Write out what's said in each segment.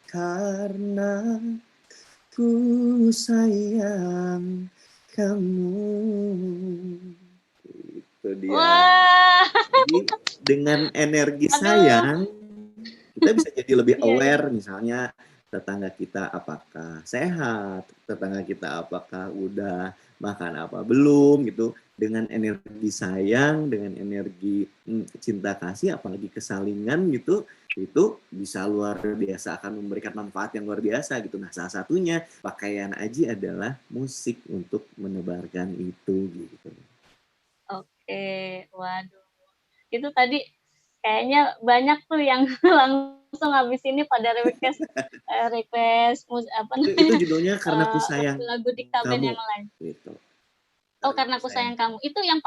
karena ku sayang kamu. Itu dia. Wah, Jadi dengan energi aduh, sayang kita bisa jadi lebih iya iya. aware, misalnya tetangga kita apakah sehat, tetangga kita apakah udah makan apa belum gitu. Dengan energi sayang, dengan energi cinta kasih, apalagi kesalingan gitu, itu bisa luar biasa, akan memberikan manfaat yang luar biasa gitu. Nah, salah satunya pakaian Aji adalah musik untuk menebarkan itu gitu. Oke, waduh. Itu tadi kayaknya banyak tuh yang langsung habis ini pada request apa Itu namanya judulnya Karena Ku Sayang lagu-lagu Dikta Band Kamu yang lain. gitu. Oh, Karena karena Ku aku Sayang. sayang kamu. Itu yang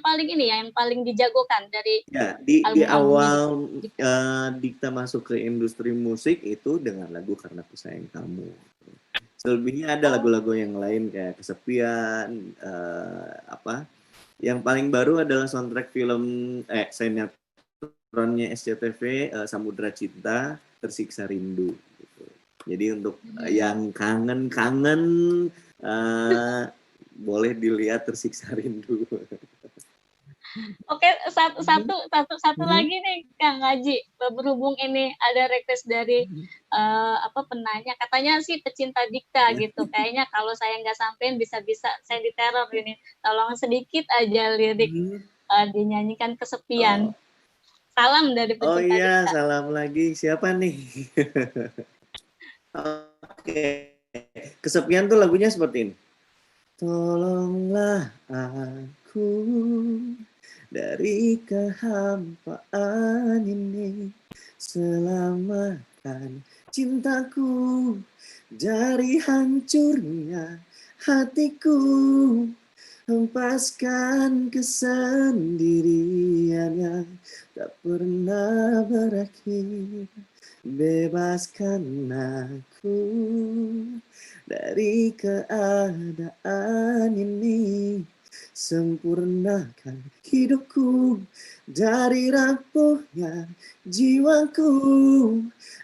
paling ini ya, yang paling dijagokan dari Ya, di album-albumnya awal Dikta. Dikta masuk ke industri musik itu dengan lagu Karena Ku Sayang Kamu. Selebihnya ada Oh, lagu-lagu yang lain kayak Kesepian, apa. Yang paling baru adalah soundtrack film sinetronnya SCTV, Samudra Cinta, Tersiksa Rindu. Gitu. Jadi untuk yang kangen-kangen boleh dilihat Tersiksa Rindu. oke, satu lagi nih Kang Haji, berhubung ini ada request dari apa penanya, katanya sih pecinta Dikta Ya. gitu. Kayaknya kalau saya nggak sampein bisa-bisa saya diteror ini. Tolong sedikit aja lirik dinyanyikan Oh. Kesepian. Salam dari Oh pecinta iya, Dikta. salam lagi. Siapa nih? Oke. Kesepian tuh lagunya seperti ini. Tolonglah aku dari kehampaan ini. Selamatkan cintaku dari hancurnya hatiku. Hempaskan kesendirian yang tak pernah berakhir. Bebaskan aku dari keadaan ini. Sempurnakan hidupku dari rapuhnya jiwaku.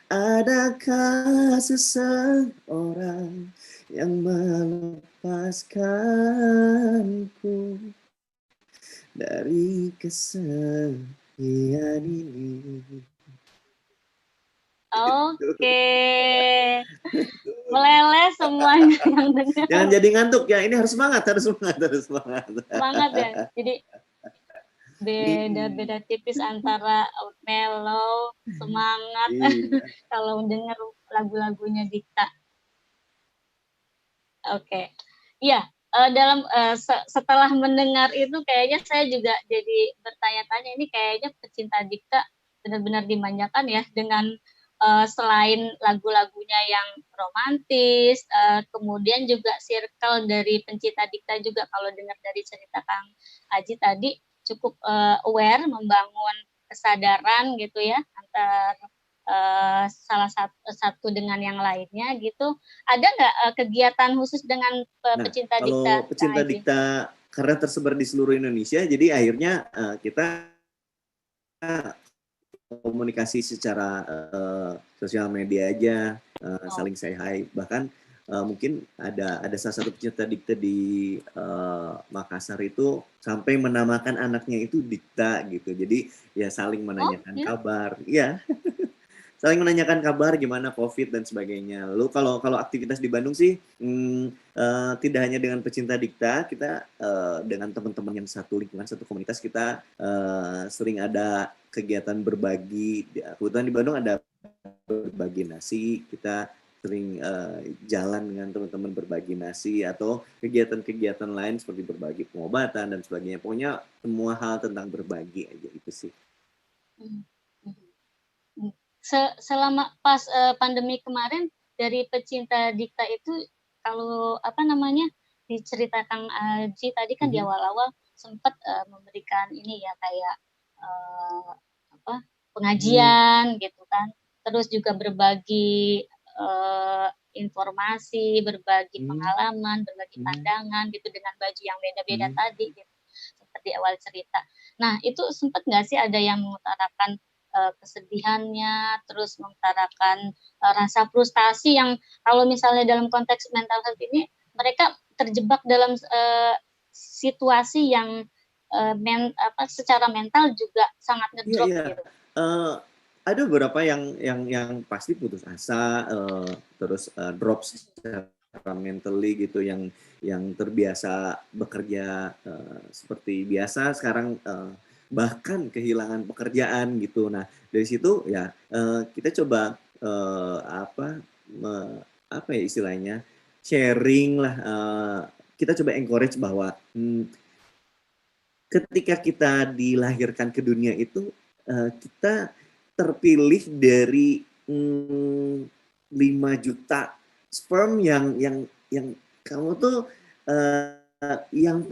Adakah seseorang yang melepaskanku dari kesedihan ini? Oke. Meleleh semuanya yang Jangan dengar. jadi ngantuk ya. Ini harus semangat, harus semangat, harus semangat. Semangat ya. Jadi beda-beda tipis antara mellow, semangat Iya. kalau dengar lagu-lagunya Dikta. Oke. Iya, dalam setelah mendengar itu kayaknya saya juga jadi bertanya-tanya, ini kayaknya pecinta Dikta benar-benar dimanjakan ya dengan selain lagu-lagunya yang romantis, kemudian juga circle dari pencinta Dikta juga kalau dengar dari cerita Kang Aji tadi cukup aware, membangun kesadaran gitu ya antar salah satu dengan yang lainnya gitu. Ada nggak kegiatan khusus dengan Nah, pecinta Dikta, kalau Kang pecinta Aji? dikta karena tersebar di seluruh Indonesia, jadi akhirnya kita komunikasi secara sosial media aja, Oh, saling say hi. Bahkan mungkin ada salah satu pecinta dikta di Makassar itu sampai menamakan anaknya itu Dikta gitu. Jadi ya saling oh menanyakan ya? kabar. Iya, saling menanyakan kabar gimana COVID dan sebagainya. Lalu kalau kalau aktivitas di Bandung sih tidak hanya dengan pecinta dikta, kita dengan teman-teman yang satu lingkungan, satu komunitas kita sering ada kegiatan berbagi. Kebetulan di Bandung ada berbagi nasi, kita sering jalan dengan teman-teman berbagi nasi atau kegiatan-kegiatan lain seperti berbagi pengobatan dan sebagainya. Pokoknya semua hal tentang berbagi aja itu sih. Hmm, hmm, hmm. Selama pas pandemi kemarin dari pecinta Dikta itu kalau apa namanya diceritakan Aji tadi kan di Mhm. awal-awal sempat memberikan ini ya kayak uh, apa Hmm. pengajian gitu kan, terus juga berbagi informasi, berbagi Hmm. pengalaman, berbagi Hmm. pandangan gitu dengan baju yang beda-beda Hmm. tadi gitu seperti awal cerita. Nah itu sempat nggak sih ada yang mengutarakan kesedihannya, terus mengutarakan rasa frustasi yang kalau misalnya dalam konteks mental health ini mereka terjebak dalam situasi yang secara mental juga sangat Iya, ngedrop iya. gitu. Ada beberapa yang pasti putus asa, terus drop secara mentally gitu, yang terbiasa bekerja seperti biasa sekarang bahkan kehilangan pekerjaan gitu. Nah dari situ ya kita coba apa ya istilahnya, sharing lah. Kita coba encourage bahwa ketika kita dilahirkan ke dunia itu kita terpilih dari 5 juta sperm yang kamu tuh yang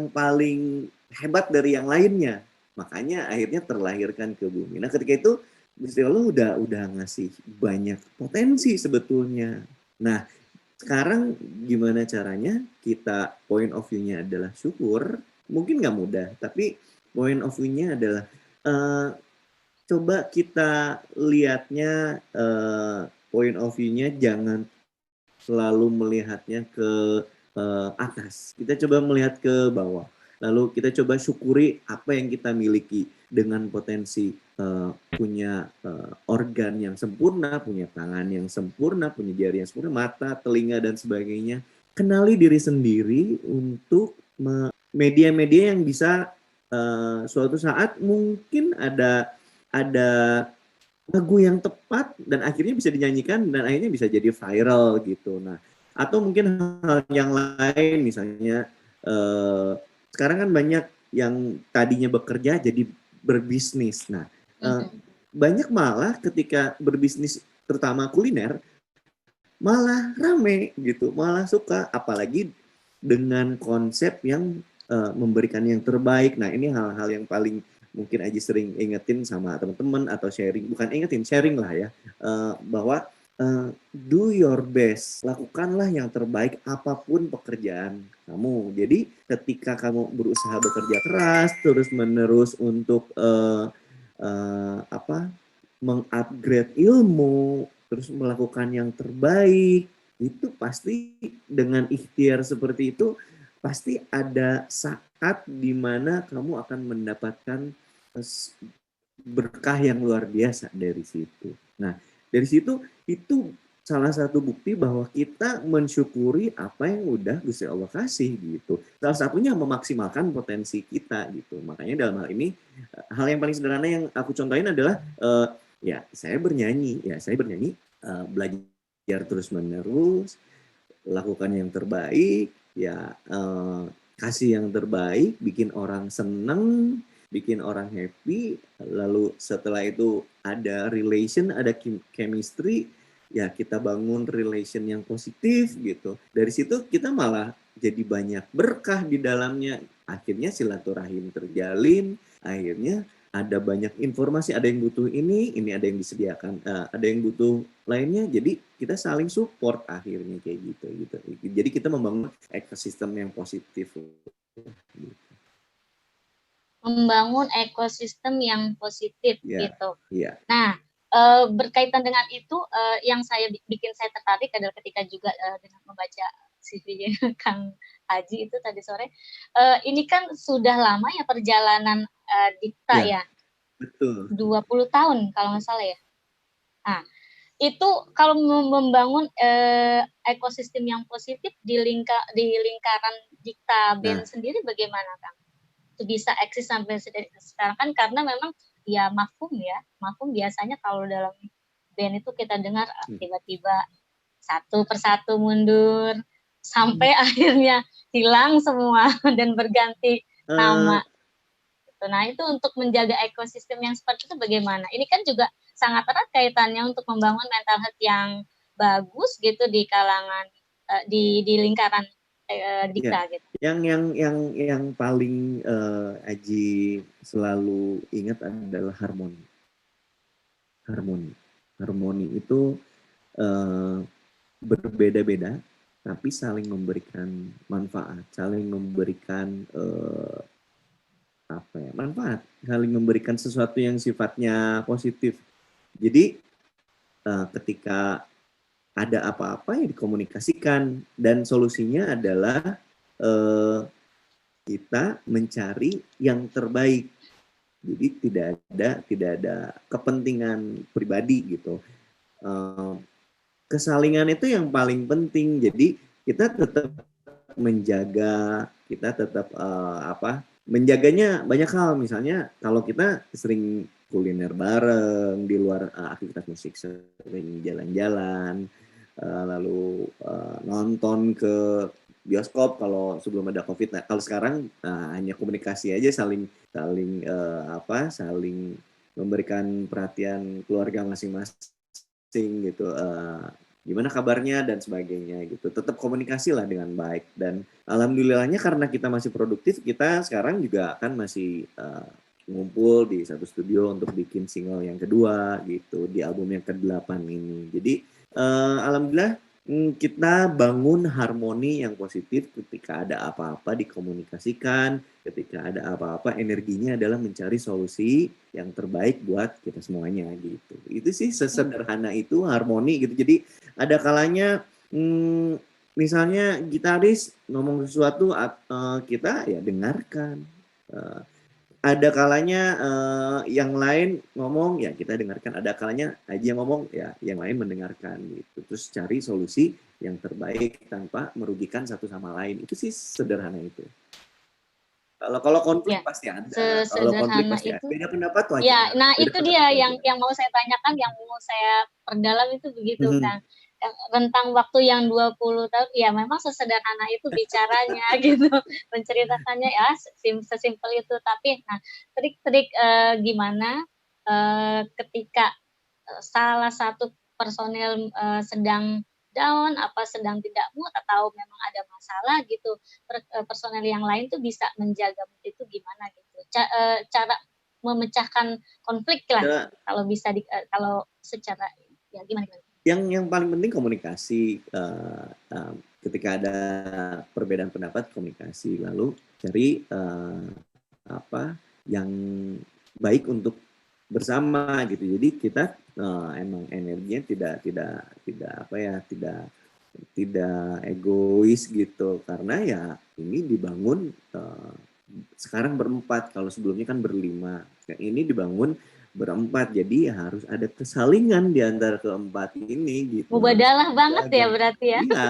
paling hebat dari yang lainnya. Makanya akhirnya terlahirkan ke bumi. Nah, ketika itu Gusti Allah udah ngasih banyak potensi sebetulnya. Nah, sekarang gimana caranya kita point of view-nya adalah syukur, mungkin nggak mudah, tapi point of view-nya adalah uh, coba kita lihatnya point of view-nya jangan selalu melihatnya ke atas. Kita coba melihat ke bawah. Lalu kita coba syukuri apa yang kita miliki dengan potensi punya organ yang sempurna, punya tangan yang sempurna, punya jari yang sempurna, mata, telinga, dan sebagainya. Kenali diri sendiri untuk media-media yang bisa suatu saat mungkin ada lagu yang tepat dan akhirnya bisa dinyanyikan dan akhirnya bisa jadi viral gitu. Nah, atau mungkin hal yang lain misalnya sekarang kan banyak yang tadinya bekerja jadi berbisnis. Nah, banyak malah ketika berbisnis terutama kuliner malah rame gitu, malah suka apalagi dengan konsep yang memberikan yang terbaik. Nah, ini hal-hal yang paling mungkin Aji sering ingetin sama teman-teman atau sharing, bukan ingetin, sharing lah ya, bahwa do your best, lakukanlah yang terbaik apapun pekerjaan kamu. Jadi ketika kamu berusaha bekerja keras terus menerus untuk mengupgrade ilmu, terus melakukan yang terbaik, itu pasti dengan ikhtiar seperti itu pasti ada saat di mana kamu akan mendapatkan berkah yang luar biasa dari situ. Nah, dari situ itu salah satu bukti bahwa kita mensyukuri apa yang udah Gusti Allah kasih gitu. Salah satunya memaksimalkan potensi kita gitu. Makanya dalam hal ini hal yang paling sederhana yang aku contohin adalah ya saya bernyanyi, belajar terus menerus, lakukan yang terbaik, ya kasih yang terbaik, bikin orang seneng, bikin orang happy, lalu setelah itu ada relation, ada chemistry, ya kita bangun relation yang positif gitu. Dari situ kita malah jadi banyak berkah di dalamnya. Akhirnya silaturahim terjalin, akhirnya ada banyak informasi, ada yang butuh ini ada yang disediakan, ada yang butuh lainnya, jadi kita saling support akhirnya kayak gitu. Jadi kita membangun ekosistem yang positif. Membangun ekosistem yang positif gitu. Yeah. Nah, berkaitan dengan itu, yang bikin saya tertarik adalah ketika juga dengan membaca CV-nya Kang Aji itu tadi sore. Ini kan sudah lama ya perjalanan Dikta ya. Betul. 20 tahun kalau nggak salah ya. Nah, itu kalau membangun ekosistem yang positif di lingkaran Dikta Band sendiri bagaimana, Kang? Itu bisa eksis sampai sekarang kan karena memang ya mafhum biasanya kalau dalam band itu kita dengar tiba-tiba satu persatu mundur sampai akhirnya hilang semua dan berganti nama. Nah, itu untuk menjaga ekosistem yang seperti itu bagaimana? Ini kan juga sangat erat kaitannya untuk membangun mental health yang bagus gitu di kalangan di lingkaran Dikta gitu. Yang paling Aji selalu ingat adalah harmoni. Harmoni itu berbeda-beda, tapi saling memberikan manfaat, saling memberikan apa ya, manfaat, saling memberikan sesuatu yang sifatnya positif. Jadi ketika ada apa-apa ya dikomunikasikan, dan solusinya adalah kita mencari yang terbaik. Jadi tidak ada kepentingan pribadi gitu. Kesalingan itu yang paling penting. Jadi kita tetap menjaga, kita tetap menjaganya banyak hal. Misalnya kalau kita sering kuliner bareng di luar aktivitas musik, sering jalan-jalan, lalu nonton ke bioskop kalau sebelum ada COVID. Nah, kalau sekarang hanya komunikasi aja, saling saling saling memberikan perhatian keluarga masing-masing gitu. Gimana kabarnya dan sebagainya gitu. Tetap komunikasi lah dengan baik, dan alhamdulillahnya karena kita masih produktif, kita sekarang juga kan masih ngumpul di satu studio untuk bikin single yang kedua gitu di album yang ke-8 ini. Jadi alhamdulillah kita bangun harmoni yang positif. Ketika ada apa-apa dikomunikasikan, ketika ada apa-apa energinya adalah mencari solusi yang terbaik buat kita semuanya gitu. Itu sih sesederhana itu harmoni gitu. Jadi ada kalanya misalnya gitaris ngomong sesuatu, kita ya dengarkan. Ada kalanya yang lain ngomong ya kita dengarkan, ada kalanya Aji yang ngomong ya yang lain mendengarkan gitu. Terus cari solusi yang terbaik tanpa merugikan satu sama lain. Itu sih sederhana itu. Kalau konflik Ya, pasti ada. Kalau konflik sesederhana pasti ada. itu. Beda pendapat Ya, wajar. nah Beda itu pendapat dia wajar. yang mau saya tanyakan, yang mau saya perdalam itu begitu, Mhm. Kang. Yang rentang waktu yang 20 tahun, ya memang sesederhana itu bicaranya gitu, menceritakannya ya sesimpel itu. Tapi nah, trik-trik gimana ketika salah satu personil sedang down, apa sedang tidak mood atau memang ada masalah gitu, personel yang lain tuh bisa menjaga mood itu gimana gitu? Cara memecahkan konflik lah, Ya, kalau bisa kalau secara ya gimana gimana? yang paling penting komunikasi. Ketika ada perbedaan pendapat, komunikasi, lalu cari apa yang baik untuk bersama gitu. Jadi kita emang energinya tidak apa ya, tidak egois gitu, karena ya ini dibangun sekarang berempat, kalau sebelumnya kan berlima. Ini dibangun berempat, jadi harus ada kesalingan di antara keempat ini gitu, harus Mubadalah banget ya dijaga. berarti ya Iya,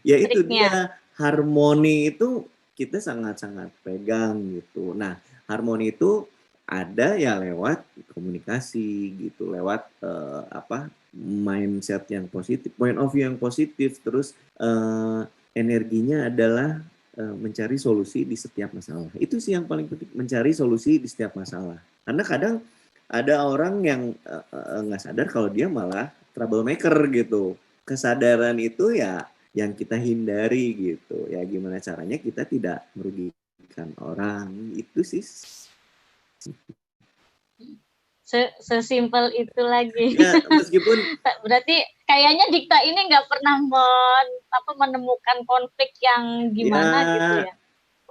ya itu triknya. dia, harmoni itu kita sangat-sangat pegang gitu. Nah, harmoni itu ada ya lewat komunikasi gitu, lewat mindset yang positif, point of view yang positif, terus energinya adalah mencari solusi di setiap masalah. Itu sih yang paling penting, mencari solusi di setiap masalah. Karena kadang ada orang yang nggak sadar kalau dia malah troublemaker gitu. Kesadaran itu ya yang kita hindari gitu. Ya gimana caranya kita tidak merugikan orang. Itu sih. Sesimpel itu lagi. Ya meskipun Berarti kayaknya Dikta ini nggak pernah menemukan konflik yang gimana gitu ya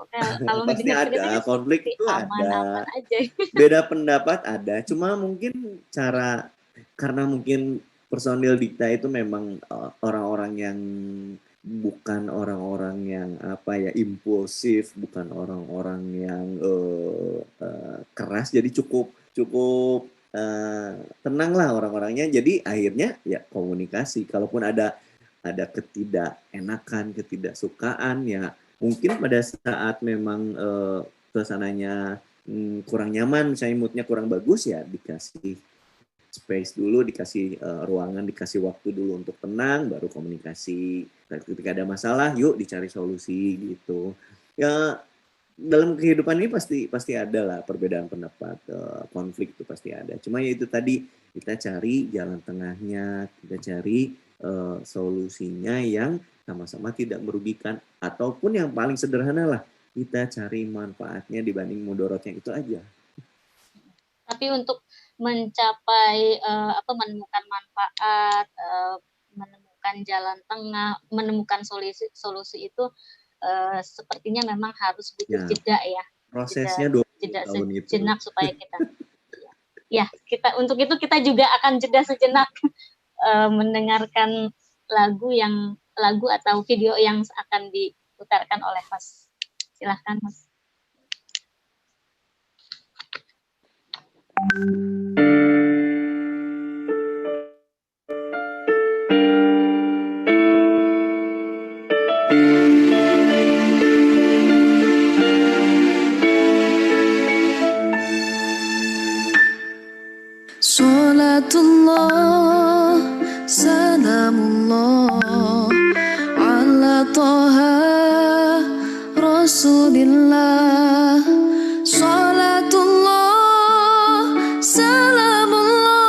ya. Kalau pasti ngedengar ceritanya ada, konflik seperti itu aman-aman ada. aja. Beda pendapat ada, cuma mungkin karena mungkin personil Dikta itu memang orang-orang yang bukan orang-orang yang apa ya, impulsif, bukan orang-orang yang keras, jadi cukup cukup tenang lah orang-orangnya. Jadi akhirnya ya komunikasi. Kalaupun ada ketidakenakan, ketidaksukaan, ya mungkin pada saat memang suasananya kurang nyaman, misalnya moodnya kurang bagus, ya dikasih space dulu, dikasih ruangan, dikasih waktu dulu untuk tenang, baru komunikasi. Ketika ada masalah, yuk dicari solusi gitu. Ya dalam kehidupan ini pasti pasti ada lah perbedaan pendapat, konflik itu pasti ada. Cuma ya itu tadi, kita cari jalan tengahnya, kita cari solusinya yang sama-sama tidak merugikan, ataupun yang paling sederhana lah, kita cari manfaatnya dibanding mudorotnya, itu aja. Tapi untuk mencapai menemukan manfaat, menemukan jalan tengah, menemukan solusi itu sepertinya memang harus butuh Ya, jeda ya, jeda prosesnya 20 jeda tahun itu. sejenak supaya kita ya kita untuk itu kita juga akan jeda sejenak mendengarkan lagu atau video yang akan diputarkan oleh host. Silahkan host. Salatullah, salamullah ala Taha Rasulillah. Salatullah, salamullah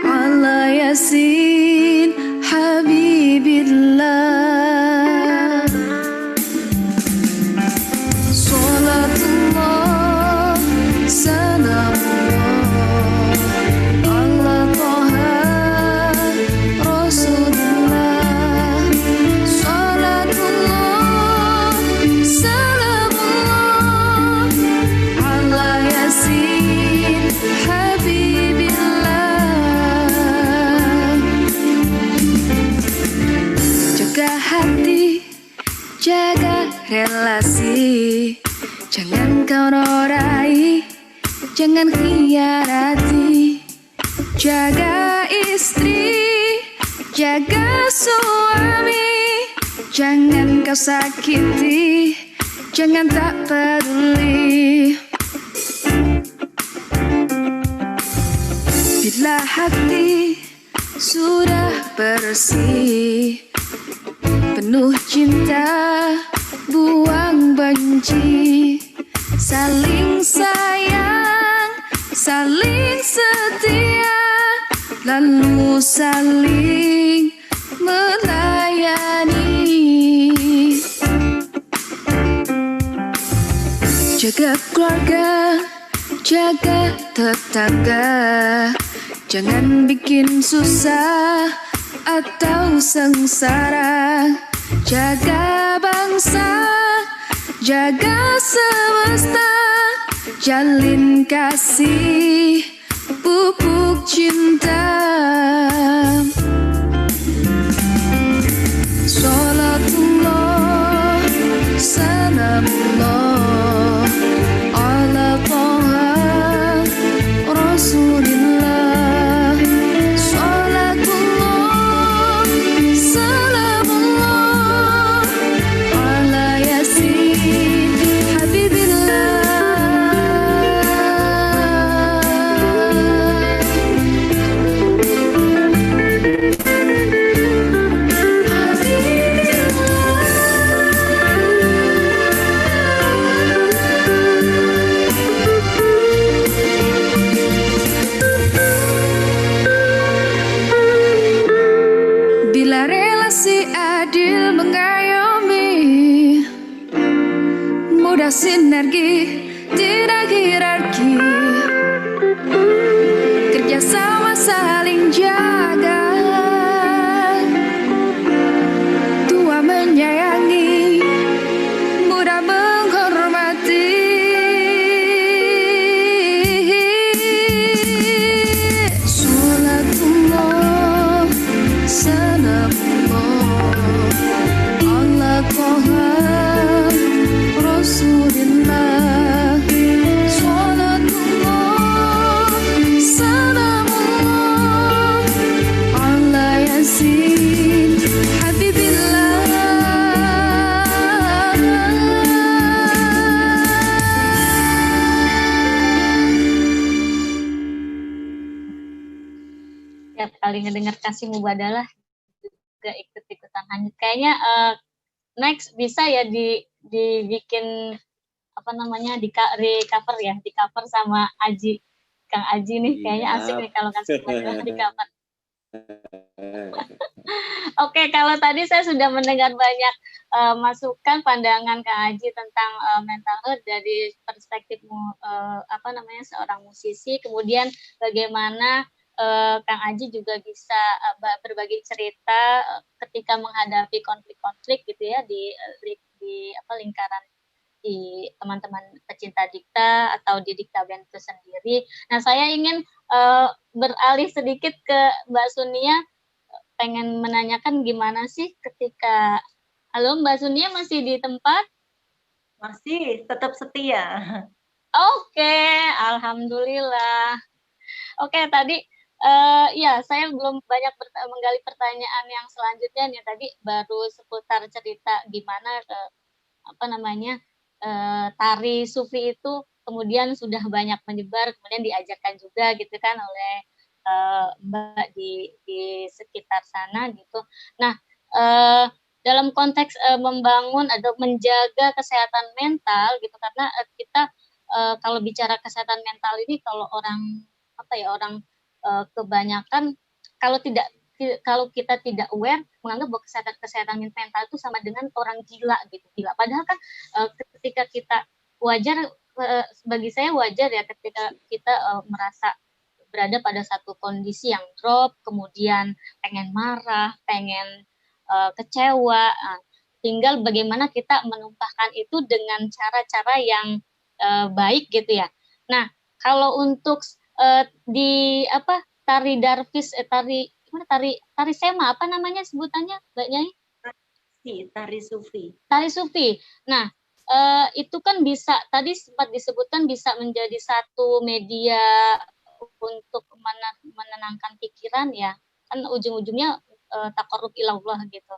ala Yasin Habibillah. Salatullah, salamullah jaga relasi, jangan kau norai, jangan khianati. Jaga istri, jaga suami, jangan kau sakiti, jangan tak peduli. Bila hati sudah bersih, penuh cinta, buang benci, saling sayang, saling setia, lalu saling melayani. Jaga keluarga, jaga tetangga, jangan bikin susah atau sengsara. Jaga bangsa, jaga semesta, jalin kasih, pupuk cinta. Salatullah, salamullah ala Taha Rasulillah. Sinergi, tidak hierarki, kerjasama saling jaga, tua menyayangi, muda menghormati. Salatullah, salamullah ala Taha Rasulillah. Salatullah, salamullah ala Yasin Habibillah. Tiap kali ngedengar kasih mubadalah juga ikut-ikutan hanyut. Kayaknya next bisa ya dibikin apa namanya di cover ya, di cover sama Aji, Kang Aji nih, kayaknya asik nih kalau kasih di cover. Oke, kalau tadi saya sudah mendengar banyak masukan pandangan Kang Aji tentang mental health dari perspektif apa namanya seorang musisi, kemudian bagaimana Kang Aji juga bisa berbagi cerita ketika menghadapi konflik-konflik gitu ya di apa lingkaran di teman-teman pecinta dikta atau di Dikta Band itu sendiri. Nah, saya ingin beralih sedikit ke Mbak Sunia, pengen menanyakan gimana sih ketika halo Mbak Sunia, masih di tempat? Masih tetap setia. Oke, alhamdulillah. Oke, tadi ya saya belum banyak menggali pertanyaan yang selanjutnya nih. Tadi baru seputar cerita gimana apa namanya tari sufi itu kemudian sudah banyak menyebar, kemudian diajarkan juga gitu kan oleh Mbak di sekitar sana gitu. Nah, dalam konteks membangun atau menjaga kesehatan mental gitu, karena kita kalau bicara kesehatan mental ini, kalau orang apa ya, orang kebanyakan kalau kita tidak aware, menganggap bahwa kesehatan mental itu sama dengan orang gila gitu, gila. Padahal kan ketika kita wajar, bagi saya wajar ya ketika kita merasa berada pada satu kondisi yang drop, kemudian pengen marah, pengen kecewa. Tinggal bagaimana kita menumpahkan itu dengan cara-cara yang baik gitu ya. Nah, kalau untuk di apa tari darvis, tari sema, apa namanya sebutannya Mbak Nyai? Tari sufi. Tari sufi. Nah, itu kan bisa, tadi sempat disebutkan bisa menjadi satu media untuk menenangkan pikiran ya. Kan ujung-ujungnya taqarrub ilallah gitu.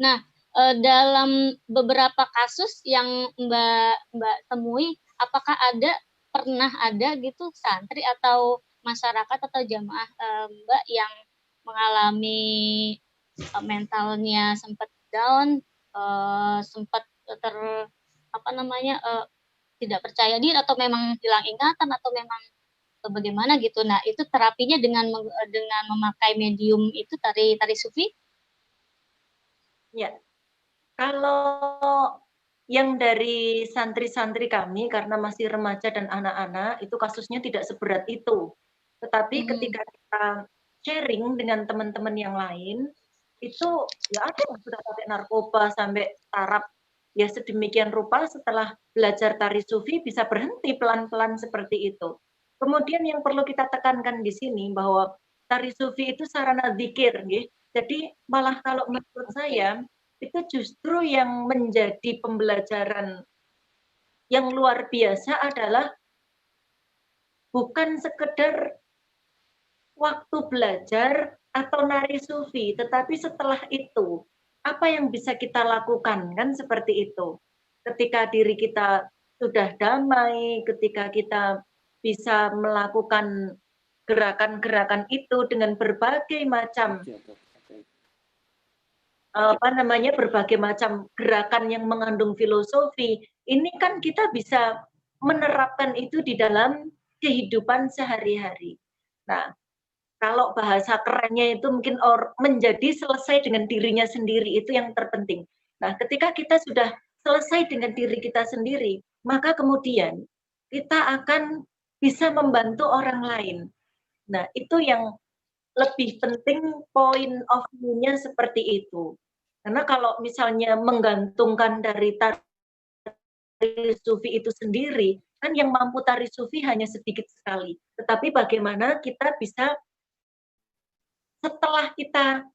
Nah, dalam beberapa kasus yang Mbak temui, apakah pernah ada gitu santri atau masyarakat atau jamaah Mbak yang mengalami mentalnya sempat down, sempat tidak percaya diri, atau memang hilang ingatan, atau memang bagaimana gitu. Nah, itu terapinya dengan memakai medium itu tari sufi? Ya, kalau yang dari santri-santri kami, karena masih remaja dan anak-anak, itu kasusnya tidak seberat itu. Tetapi ketika kita sharing dengan teman-teman yang lain, itu ya ada yang sudah pakai narkoba sampai taraf ya sedemikian rupa, setelah belajar tari sufi bisa berhenti pelan-pelan seperti itu. Kemudian yang perlu kita tekankan di sini bahwa tari sufi itu sarana dzikir, jadi malah kalau menurut saya itu justru yang menjadi pembelajaran yang luar biasa adalah bukan sekedar waktu belajar atau nari sufi, tetapi setelah itu apa yang bisa kita lakukan, kan seperti itu. Ketika diri kita sudah damai, ketika kita bisa melakukan gerakan-gerakan itu dengan berbagai macam berbagai macam gerakan yang mengandung filosofi, ini kan kita bisa menerapkan itu di dalam kehidupan sehari-hari. Nah, kalau bahasa kerennya itu mungkin menjadi selesai dengan dirinya sendiri, itu yang terpenting. Nah, ketika kita sudah selesai dengan diri kita sendiri, maka kemudian kita akan bisa membantu orang lain. Nah, itu yang lebih penting, point of view-nya seperti itu. Karena kalau misalnya menggantungkan dari tari sufi itu sendiri, kan yang mampu tari sufi hanya sedikit sekali. Tetapi bagaimana kita bisa, setelah kita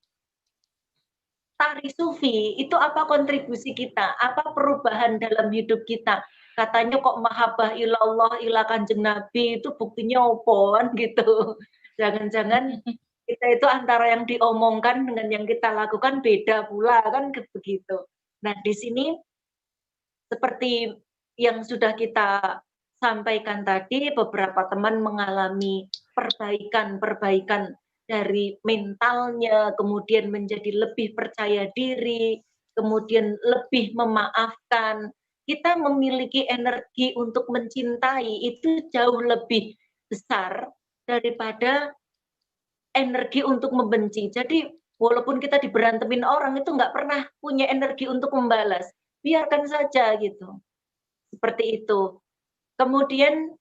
tari sufi, itu apa kontribusi kita, apa perubahan dalam hidup kita. Katanya kok mahabbah ilallah ila Kanjeng Nabi, itu buktinya opoan gitu. Jangan-jangan kita itu antara yang diomongkan dengan yang kita lakukan beda pula, kan begitu. Nah, di sini seperti yang sudah kita sampaikan tadi, beberapa teman mengalami perbaikan dari mentalnya, kemudian menjadi lebih percaya diri, kemudian lebih memaafkan. Kita memiliki energi untuk mencintai itu jauh lebih besar daripada energi untuk membenci. Jadi walaupun kita diberantemin orang, itu nggak pernah punya energi untuk membalas. Biarkan saja gitu. Seperti itu. Kemudian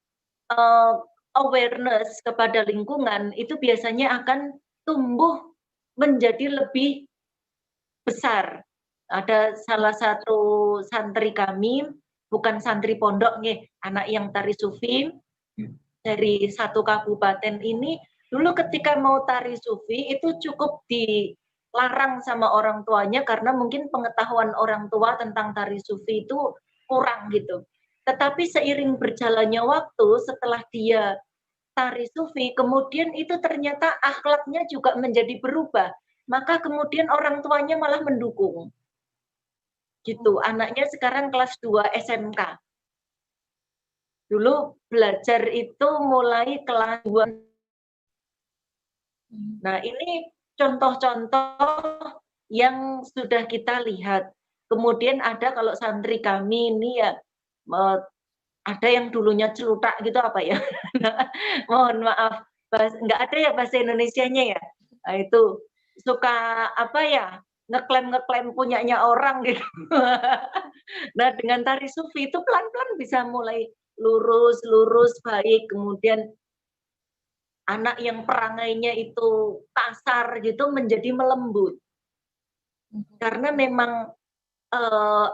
awareness kepada lingkungan itu biasanya akan tumbuh menjadi lebih besar. Ada salah satu santri kami bukan santri pondok nih, anak yang tari sufi dari satu kabupaten ini, dulu ketika mau tari sufi itu cukup dilarang sama orang tuanya karena mungkin pengetahuan orang tua tentang tari sufi itu kurang gitu. Tetapi seiring berjalannya waktu setelah dia tari sufi, kemudian itu ternyata akhlaknya juga menjadi berubah. Maka kemudian orang tuanya malah mendukung. Gitu. Anaknya sekarang kelas 2 SMK. Dulu belajar itu mulai kelas 2. Nah, ini contoh-contoh yang sudah kita lihat. Kemudian ada kalau santri kami ini ya ada yang dulunya celutak gitu apa ya? Mohon maaf, nggak ada ya bahasa Indonesianya ya. Nah, itu suka apa ya? Ngeklaim punyanya orang gitu. Nah, dengan tari sufi itu pelan-pelan bisa mulai lurus baik, kemudian anak yang perangainya itu kasar gitu menjadi melembut. Karena memang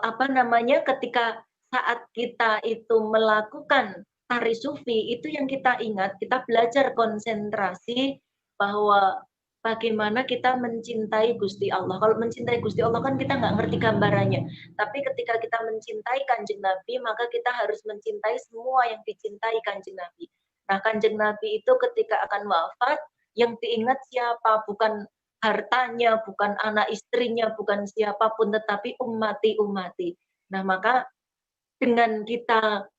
apa namanya, ketika saat kita itu melakukan tari sufi, itu yang kita ingat, kita belajar konsentrasi bahwa bagaimana kita mencintai Gusti Allah. Kalau mencintai Gusti Allah kan kita nggak ngerti gambarannya. Tapi ketika kita mencintai Kanjeng Nabi, maka kita harus mencintai semua yang dicintai Kanjeng Nabi. Nah, Kanjeng Nabi itu ketika akan wafat, yang diingat siapa? Bukan hartanya, bukan anak istrinya, bukan siapapun, tetapi ummati. Nah, maka dengan kita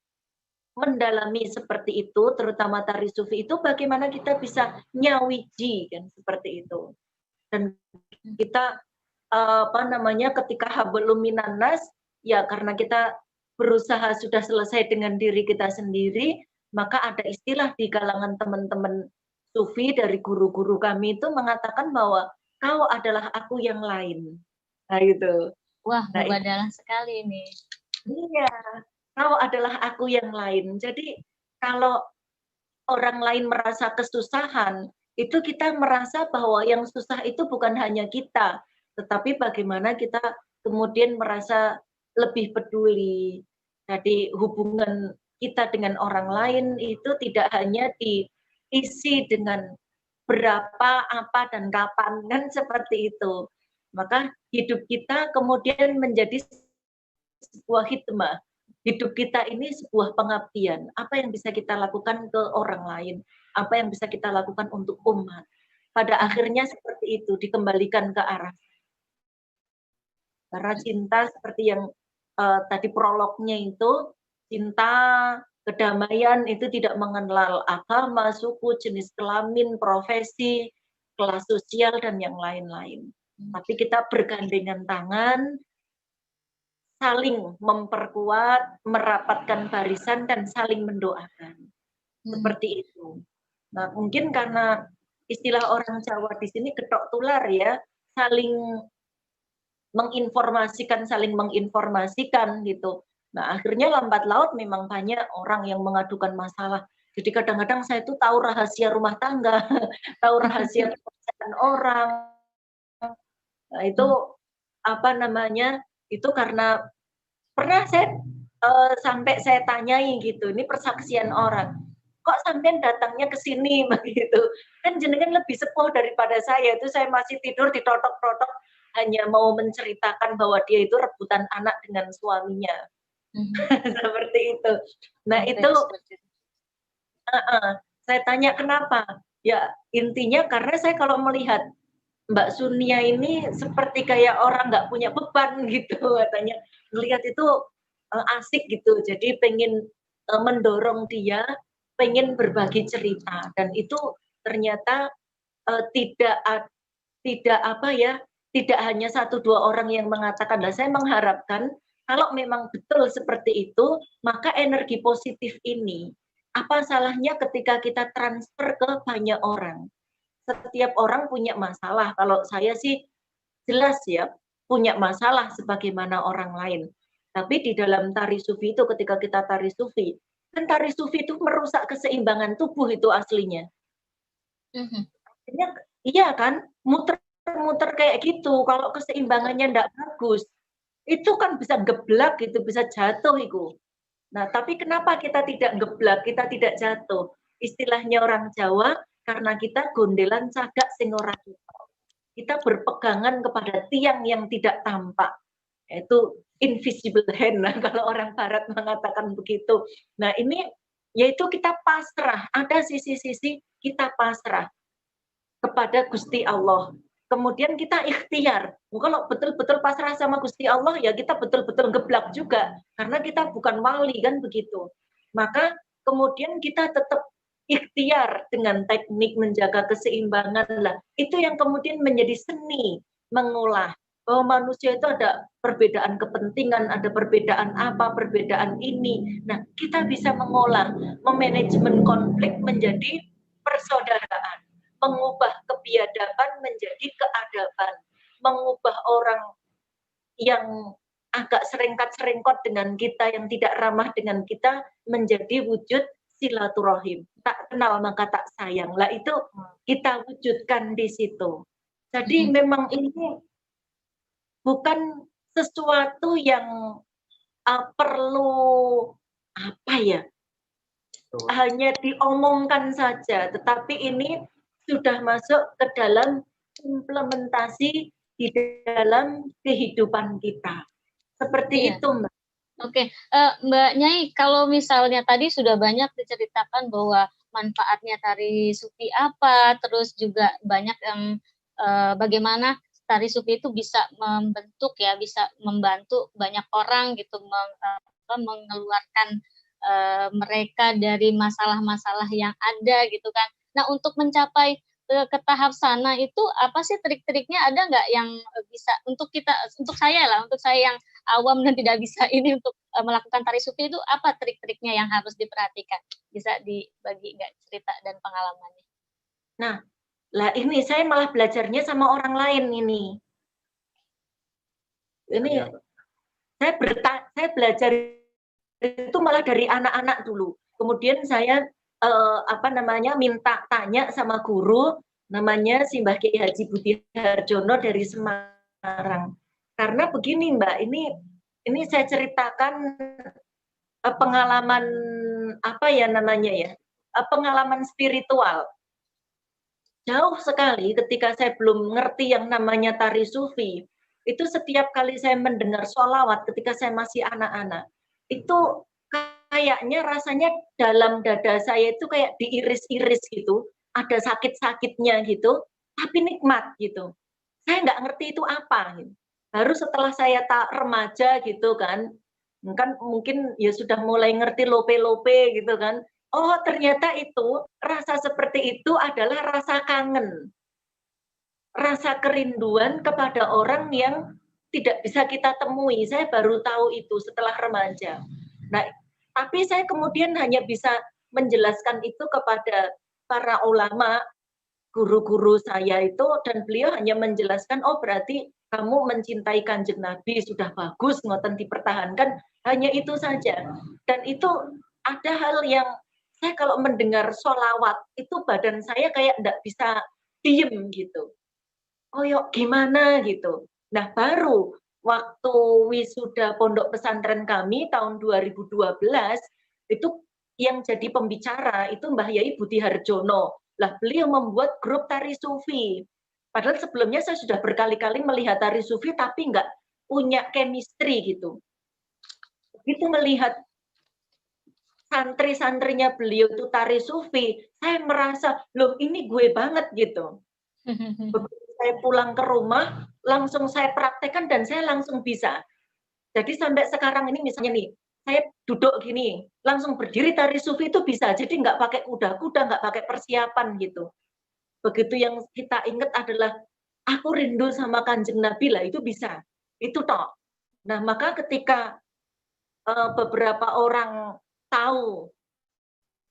mendalami seperti itu, terutama tari sufi itu, bagaimana kita bisa nyawiji kan seperti itu. Dan kita apa namanya, ketika hablum minan nas, ya karena kita berusaha sudah selesai dengan diri kita sendiri, maka ada istilah di kalangan teman-teman sufi dari guru-guru kami itu mengatakan bahwa kau adalah aku yang lain. Nah itu. Wah, mubadalah sekali ini. Iya, kau adalah aku yang lain. Jadi kalau orang lain merasa kesusahan, itu kita merasa bahwa yang susah itu bukan hanya kita, tetapi bagaimana kita kemudian merasa lebih peduli. Jadi hubungan kita dengan orang lain itu tidak hanya diisi dengan berapa, apa, dan kapan, kan seperti itu. Maka hidup kita kemudian menjadi sebuah hikmah. Hidup kita ini sebuah pengabdian. Apa yang bisa kita lakukan ke orang lain? Apa yang bisa kita lakukan untuk umat? Pada akhirnya seperti itu, dikembalikan ke arah. Karena cinta seperti yang tadi prolognya itu, cinta, kedamaian itu tidak mengenal agama, suku, jenis kelamin, profesi, kelas sosial, dan yang lain-lain. Tapi kita bergandengan tangan, saling memperkuat, merapatkan barisan, dan saling mendoakan. Seperti itu. Nah, mungkin karena istilah orang Jawa di sini getok tular ya, saling menginformasikan gitu. Nah, akhirnya lambat laut memang banyak orang yang mengadukan masalah. Jadi kadang-kadang saya itu tahu rahasia rumah tangga, tahu rahasia pekerjaan orang. Nah, itu apa namanya? Itu karena pernah saya sampai saya tanyai gitu, ini persaksian orang. Kok sampean datangnya ke sini begitu? Kan jenengan lebih sepuh daripada saya. Itu saya masih tidur ditotok-totok hanya mau menceritakan bahwa dia itu rebutan anak dengan suaminya. Seperti itu. Nah, itu saya tanya kenapa? Ya, intinya karena saya kalau melihat Mbak Sunia ini seperti kayak orang nggak punya beban gitu katanya. Melihat itu asik gitu. Jadi pengen mendorong dia, pengen berbagi cerita, dan itu ternyata tidak hanya 1-2 orang yang mengatakan. Nah, saya mengharapkan kalau memang betul seperti itu, maka energi positif ini, apa salahnya ketika kita transfer ke banyak orang? Setiap orang punya masalah. Kalau saya sih jelas ya, punya masalah sebagaimana orang lain. Tapi di dalam tari sufi itu, ketika kita tari sufi, kan tari sufi itu merusak keseimbangan tubuh itu aslinya. Iya kan, muter-muter kayak gitu. Kalau keseimbangannya enggak bagus, itu kan bisa geblak gitu, bisa jatuh itu. Nah, tapi kenapa kita tidak geblak, kita tidak jatuh? Istilahnya orang Jawa, karena kita gondelan cagak sing ora kita. Kita berpegangan kepada tiang yang tidak tampak, yaitu invisible hand. Nah, kalau orang Barat mengatakan begitu. Nah, ini yaitu kita pasrah. Ada sisi-sisi kita pasrah kepada Gusti Allah. Kemudian kita ikhtiar. Kalau betul-betul pasrah sama Gusti Allah, ya kita betul-betul geblak juga. Karena kita bukan wali, kan begitu. Maka kemudian kita tetap ikhtiar dengan teknik menjaga keseimbangan lah. Itu yang kemudian menjadi seni mengolah. Bahwa manusia itu ada perbedaan kepentingan, ada perbedaan apa, perbedaan ini. Nah, kita bisa mengolah, memanajemen konflik menjadi persaudaraan. Mengubah kebiadaban menjadi keadaban, mengubah orang yang agak serengkat-serengkot dengan kita, yang tidak ramah dengan kita, menjadi wujud silaturahim. Tak kenal maka tak sayang. Lah itu kita wujudkan di situ. Jadi memang ini bukan sesuatu yang perlu apa ya, hanya diomongkan saja, tetapi ini sudah masuk ke dalam implementasi di dalam kehidupan kita. Seperti itu, Mbak. Oke, Mbak Nyai, kalau misalnya tadi sudah banyak diceritakan bahwa manfaatnya tari sufi apa, terus juga banyak yang bagaimana tari sufi itu bisa membentuk ya, bisa membantu banyak orang gitu mengeluarkan mereka dari masalah-masalah yang ada gitu kan. Nah, untuk mencapai ke tahap sana itu apa sih trik-triknya, ada nggak yang bisa untuk saya yang awam dan tidak bisa ini untuk melakukan tari sufi itu apa trik-triknya yang harus diperhatikan? Bisa dibagi nggak cerita dan pengalamannya? Nah, lah ini saya malah belajarnya sama orang lain ini. Ini saya belajar itu malah dari anak-anak dulu. Kemudian saya minta tanya sama guru namanya Simbah Kiai Haji Budi Harjono dari Semarang. Karena begini Mbak, ini saya ceritakan pengalaman pengalaman spiritual. Jauh sekali ketika saya belum ngerti yang namanya tari sufi, itu setiap kali saya mendengar sholawat ketika saya masih anak-anak, itu kayaknya rasanya dalam dada saya itu kayak diiris-iris gitu, ada sakit-sakitnya gitu, tapi nikmat gitu. Saya nggak ngerti itu apa. Gitu. Baru setelah saya remaja gitu kan mungkin ya sudah mulai ngerti lope-lope gitu kan. Oh ternyata itu rasa seperti itu adalah rasa kangen, rasa kerinduan kepada orang yang tidak bisa kita temui. Saya baru tahu itu setelah remaja. Nah, tapi saya kemudian hanya bisa menjelaskan itu kepada para ulama, guru-guru saya itu, dan beliau hanya menjelaskan, oh berarti kamu mencintai Kanjeng Nabi, sudah bagus, ngoten dipertahankan, hanya itu saja. Dan itu ada hal yang saya kalau mendengar sholawat, itu badan saya kayak enggak bisa diem gitu. Oh yuk gimana gitu. Nah baru waktu wisuda pondok pesantren kami tahun 2012 itu yang jadi pembicara itu Mbah Yai Budi Harjono. Lah beliau membuat grup tari sufi. Padahal sebelumnya saya sudah berkali-kali melihat tari sufi tapi nggak punya chemistry gitu. Begitu melihat santri-santrinya beliau itu tari sufi, saya merasa loh ini gue banget gitu. Begitu saya pulang ke rumah, langsung saya praktekkan dan saya langsung bisa. Jadi sampai sekarang ini misalnya nih, saya duduk gini, langsung berdiri tari sufi itu bisa. Jadi nggak pakai kuda-kuda, nggak pakai persiapan gitu. Begitu yang kita ingat adalah, aku rindu sama Kanjeng Nabi lah, itu bisa. Itu toh. Nah maka ketika beberapa orang tahu,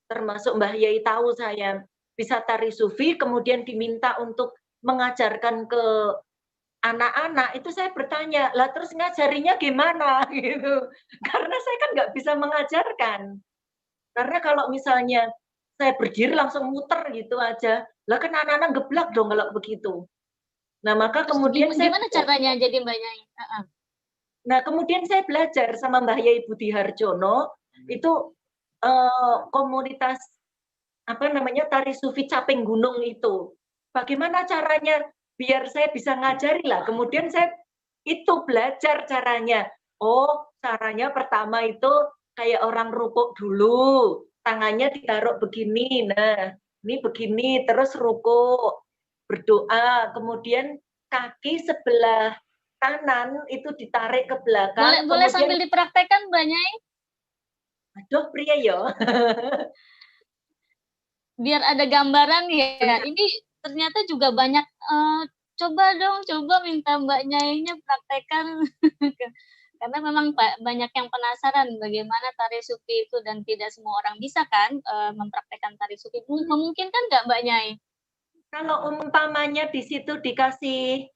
termasuk Mbah Yai tahu saya bisa tari sufi, kemudian diminta untuk mengajarkan ke anak-anak, itu saya bertanya, lah terus ngajarinya gimana gitu, karena saya kan nggak bisa mengajarkan, karena kalau misalnya saya berdiri langsung muter gitu aja, lah kan anak-anak geblak dong kalau begitu. Nah maka terus kemudian gimana caranya jadi Mbak Nyai? Nah kemudian saya belajar sama Mbah Yai Budi Harjono, itu komunitas apa namanya tari sufi Caping Gunung itu. Bagaimana caranya biar saya bisa ngajari lah. Kemudian saya itu belajar caranya. Oh, caranya pertama itu kayak orang rukuk dulu, tangannya ditaruh begini. Nah, ini begini, terus rukuk, berdoa, kemudian kaki sebelah kanan itu ditarik ke belakang. Boleh kemudian, sambil dipraktekkan Mbak Nyai? aduh pria yo. Biar ada gambaran ya. Ini ternyata juga banyak. Coba minta Mbak Nyainya praktekkan. Karena memang banyak yang penasaran bagaimana tari sufi itu dan tidak semua orang bisa kan mempraktekkan tari sufi. Memungkinkan nggak Mbak Nyai? Kalau umpamanya di situ dikasih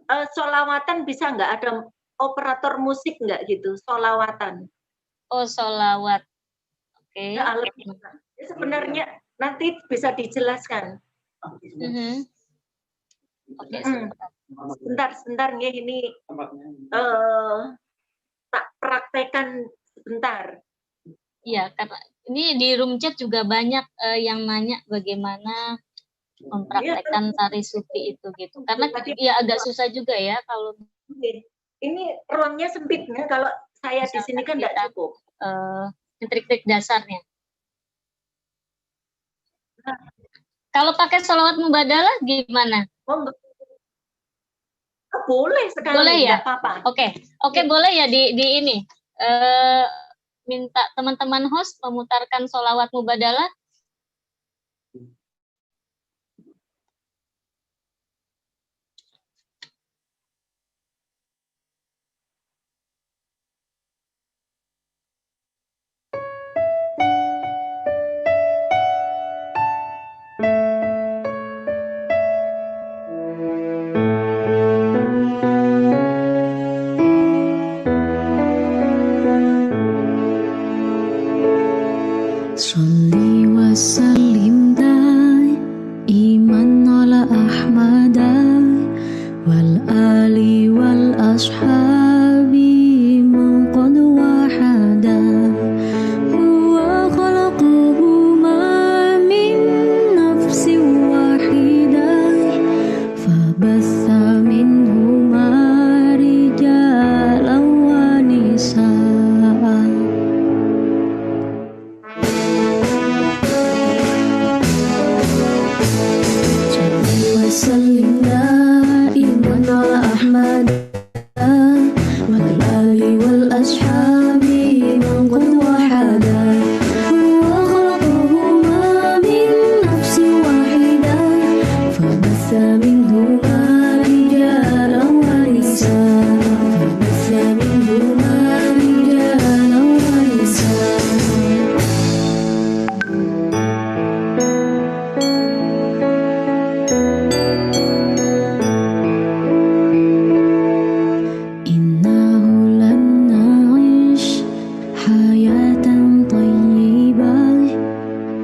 sholawatan, bisa nggak ada operator musik nggak gitu, sholawatan? Oh, sholawat. Oke. Ya, sebenarnya nanti bisa dijelaskan. Oke, sebentar nih, ini tak praktekkan sebentar. Iya, karena ini di room chat juga banyak yang nanya bagaimana mempraktekkan tari sufi itu gitu. Karena ya agak susah juga ya kalau ini ruangnya sempit ya, kalau saya di sini kan nggak cukup. Trik-trik dasarnya. Kalau pakai sholawat mubadalah gimana? Oh, boleh sekali. Boleh ya? Apa-apa. Oke, boleh ya di ini. Minta teman-teman host memutarkan sholawat mubadalah. صلي وسلم دائما على أحمد والآل والأصحاب من قد وحدا هو خلقهما من نفس واحدة فبث منهما رجالا ونساء وسلم دائما على أحمد والآل والأصحاب من قد وحدا هو خلقهما من نفس واحدة فبث منهما رجالا ونساء فبث منهما رجالا ونساء إنه لن نعيش حياة طيبة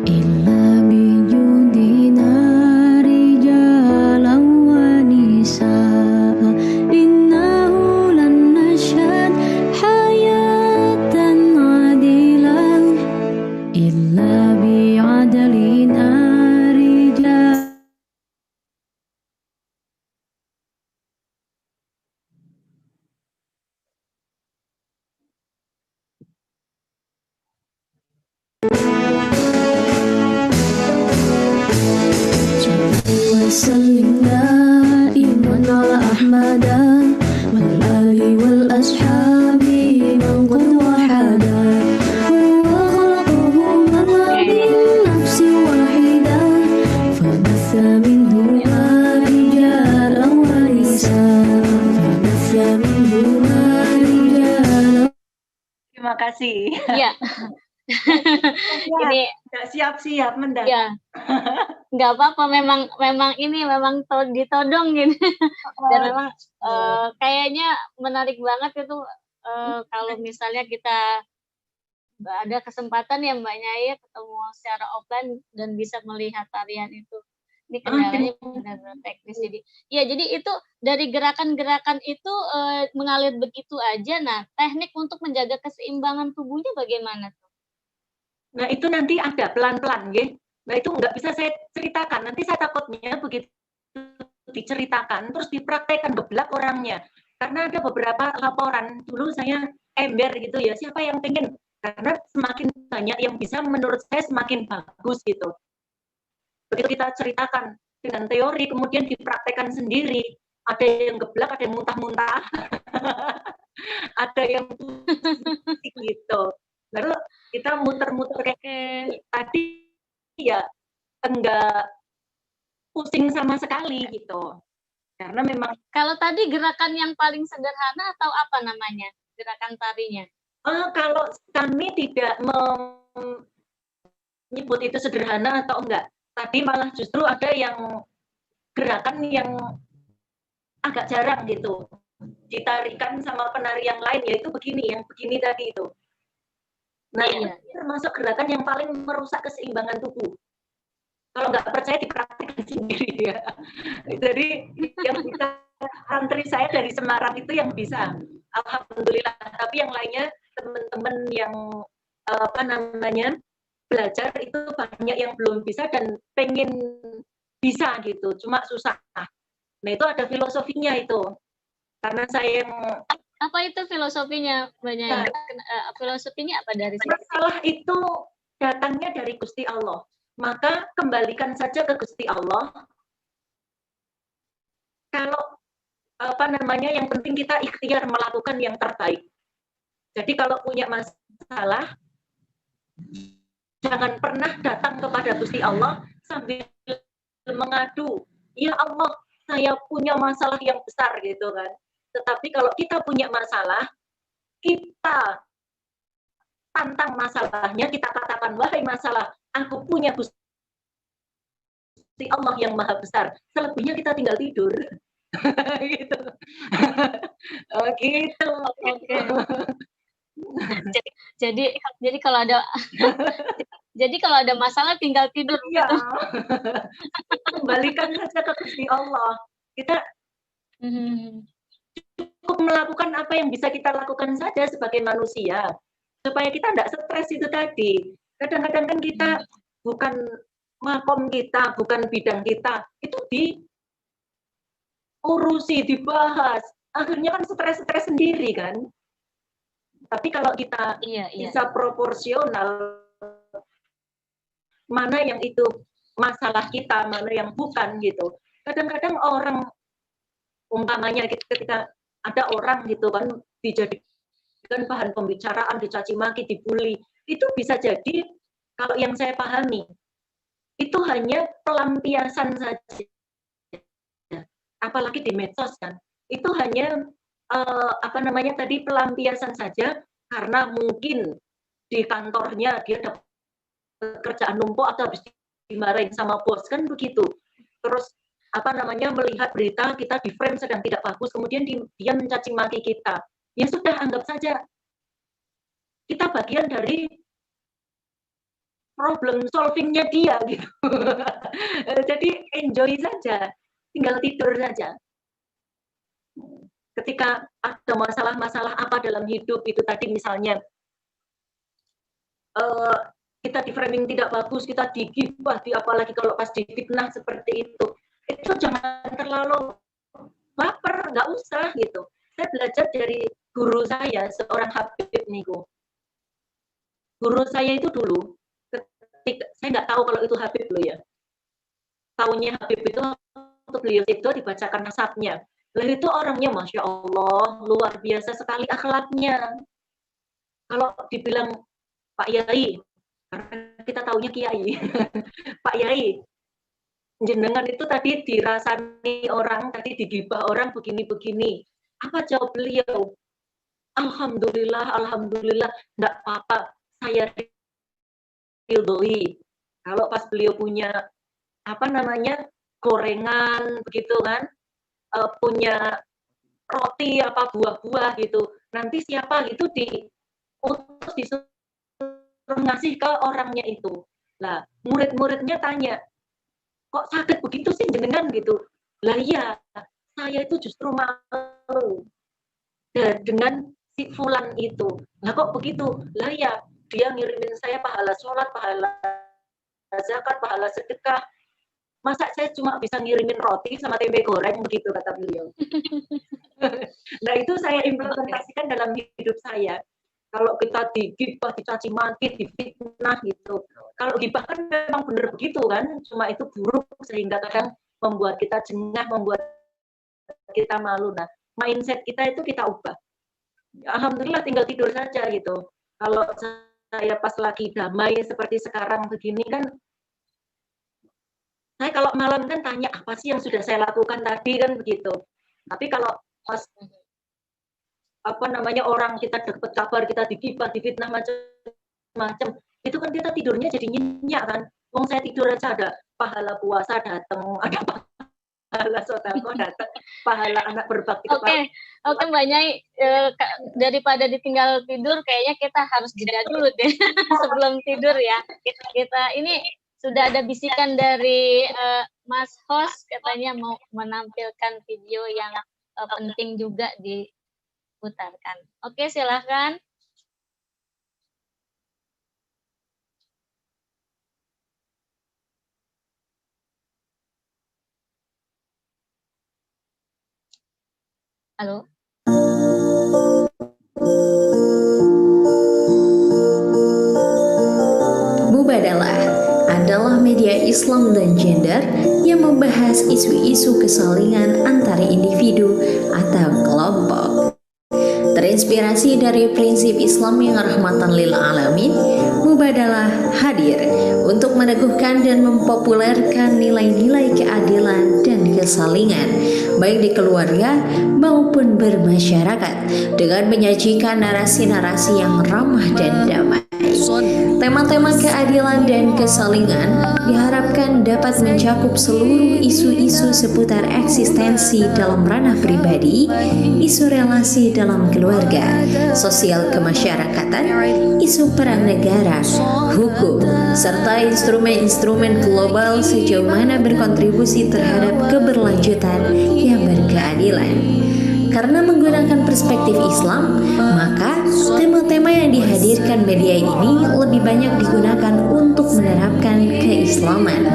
إلا بجودنا رجالا ونساء إنه لن نشهد حياة عادلة إلا بعدلنا رجالا وسلم دائما على أحمد والآل والأصحاب من قد وحدا هو خلقهما من نفس واحدة فبث منهما رجالا ونساء فبث منهما رجالا. Terima kasih. Iya. Ini Nggak siap-siap mendadak. ya nggak apa-apa, memang ini ditodong gitu. Dan memang kayaknya menarik banget itu kalau misalnya kita ada kesempatan ya Mbak Nyai ketemu secara offline dan bisa melihat tarian itu. Ini kendalanya benar-benar teknis. Jadi itu dari gerakan-gerakan itu mengalir begitu aja. Nah, teknik untuk menjaga keseimbangan tubuhnya bagaimana tuh? Nah, itu nanti ada pelan-pelan, nggih. Nah, itu nggak bisa saya ceritakan. Nanti saya takutnya begitu diceritakan terus dipraktekkan geblak orangnya. Karena ada beberapa laporan dulu saya ember gitu ya. Siapa yang pengen? Karena semakin banyak yang bisa menurut saya semakin bagus gitu. Begitu kita ceritakan dengan teori kemudian dipraktekkan sendiri, ada yang geblak, ada yang muntah-muntah, ada yang pusing gitu. Lalu kita muter-muter kayak tadi ya enggak pusing sama sekali gitu. Karena memang kalau tadi gerakan yang paling sederhana atau apa namanya? Gerakan tarinya? Kalau kami tidak menyebut itu sederhana atau enggak. Tadi malah justru ada yang gerakan yang agak jarang gitu. Ditarikan sama penari yang lain, yaitu begini, yang begini tadi itu. Nah, ini termasuk gerakan yang paling merusak keseimbangan tubuh. Kalau nggak percaya dipraktikkan sendiri ya. Jadi yang bisa santri saya dari Semarang itu yang bisa, alhamdulillah. Tapi yang lainnya teman-teman yang belajar itu banyak yang belum bisa dan pengen bisa gitu, cuma susah. Nah itu ada filosofinya itu. Karena saya yang apa itu filosofinya banyak? Filosofinya apa dari sini? Masalah itu datangnya dari Gusti Allah. Maka kembalikan saja ke Gusti Allah. Kalau yang penting kita ikhtiar melakukan yang terbaik. Jadi kalau punya masalah, jangan pernah datang kepada Gusti Allah sambil mengadu, ya Allah, saya punya masalah yang besar gitu kan. Tetapi kalau kita punya masalah, kita tantang masalahnya, kita katakan, wahai masalah, aku punya Gusti Allah yang maha besar. Selebihnya kita tinggal tidur. Gitu. Oh gitu. Okay. Jadi kalau ada kalau ada masalah tinggal tidur ya. gitu. Kembalikan saja ke Gusti Allah. Kita cukup melakukan apa yang bisa kita lakukan saja sebagai manusia supaya kita tidak stres itu tadi. Kadang-kadang kan kita bukan makom kita, bukan bidang kita, itu diurusi, dibahas, akhirnya kan stres-stres sendiri kan. Tapi kalau kita bisa proporsional, mana yang itu masalah kita, mana yang bukan gitu. Kadang-kadang orang, umpamanya ketika ada orang gitu kan, dijadikan bahan pembicaraan, dicaci maki, dibully, itu bisa jadi, kalau yang saya pahami, itu hanya pelampiasan saja. Apalagi di medsos kan, itu hanya pelampiasan saja karena mungkin di kantornya dia dapat kerjaan numpuk atau habis dimarahin sama bos kan begitu. Terus melihat berita kita di frame sedang tidak bagus, kemudian dia mencaci maki kita. Ya sudah, anggap saja kita bagian dari problem solvingnya dia gitu. Jadi enjoy saja, tinggal tidur saja. Ketika ada masalah-masalah apa dalam hidup itu tadi misalnya kita di framing tidak bagus, kita digibah, apalagi kalau pas difitnah seperti itu jangan terlalu baper, nggak usah gitu. Saya belajar dari guru saya, seorang Habib niku. Guru saya itu dulu, saya nggak tahu kalau itu Habib loh ya. Tahunya Habib itu untuk beliau itu dibacakan nasabnya. Lalu itu orangnya Masya Allah, luar biasa sekali akhlaknya. Kalau dibilang Pak Yai, karena kita tahunya Kiai, Pak Yai, jenengan itu tadi dirasani orang, tadi digibah orang begini-begini. Apa jawab beliau? Alhamdulillah, alhamdulillah, enggak apa-apa, saya ridhoi. Kalau pas beliau punya gorengan begitu kan, punya roti apa buah-buah gitu, nanti siapa gitu diutus disuruh ngasih ke orangnya itu. Lah murid-muridnya tanya, kok sakit begitu sih jenengan gitu. Lah iya, saya itu justru malu dengan si fulan itu. Lah kok begitu? Lah ya, dia ngirimin saya pahala sholat, pahala zakat, pahala sedekah. Masa saya cuma bisa ngirimin roti sama tempe goreng begitu, kata beliau. Nah itu saya implementasikan dalam hidup saya. Kalau kita digibah, dicaci maki, difitnah gitu. Kalau gibah kan memang benar begitu kan, cuma itu buruk sehingga kadang membuat kita jengah, membuat kita malu. Nah, mindset kita itu kita ubah. Alhamdulillah tinggal tidur saja gitu. Kalau saya pas lagi damai seperti sekarang begini kan, saya kalau malam kan tanya apa sih yang sudah saya lakukan tadi kan begitu. Tapi kalau pas orang kita dapat kabar kita digibah, difitnah macam-macam, itu kan kita tidurnya jadi nyenyak kan. Wong saya tidur aja ada pahala puasa datang, ada pahala sedekah datang, pahala anak berbakti. Oke, Mbak Nyai, daripada ditinggal tidur, kayaknya kita harus jeda dulu deh sebelum tidur ya. Kita ini sudah ada bisikan dari Mas host, katanya mau menampilkan video yang penting juga diputarkan. Oke, silahkan. Halo. Mubadalah adalah media Islam dan gender yang membahas isu-isu kesalingan antara individu atau kelompok. Terinspirasi dari prinsip Islam yang rahmatan lil alamin, Mubadalah hadir untuk meneguhkan dan mempopulerkan nilai-nilai keadilan dan kesalingan, baik di keluarga maupun bermasyarakat, dengan menyajikan narasi-narasi yang ramah dan damai. Tema-tema keadilan dan kesalingan diharapkan dapat mencakup seluruh isu-isu seputar eksistensi dalam ranah pribadi, isu relasi dalam keluarga, sosial kemasyarakatan, isu perang negara, hukum, serta instrumen-instrumen global sejauh mana berkontribusi terhadap keberlanjutan yang berkeadilan. Karena menggunakan perspektif Islam, maka tema-tema yang dihadirkan media ini lebih banyak digunakan untuk menerapkan keislaman,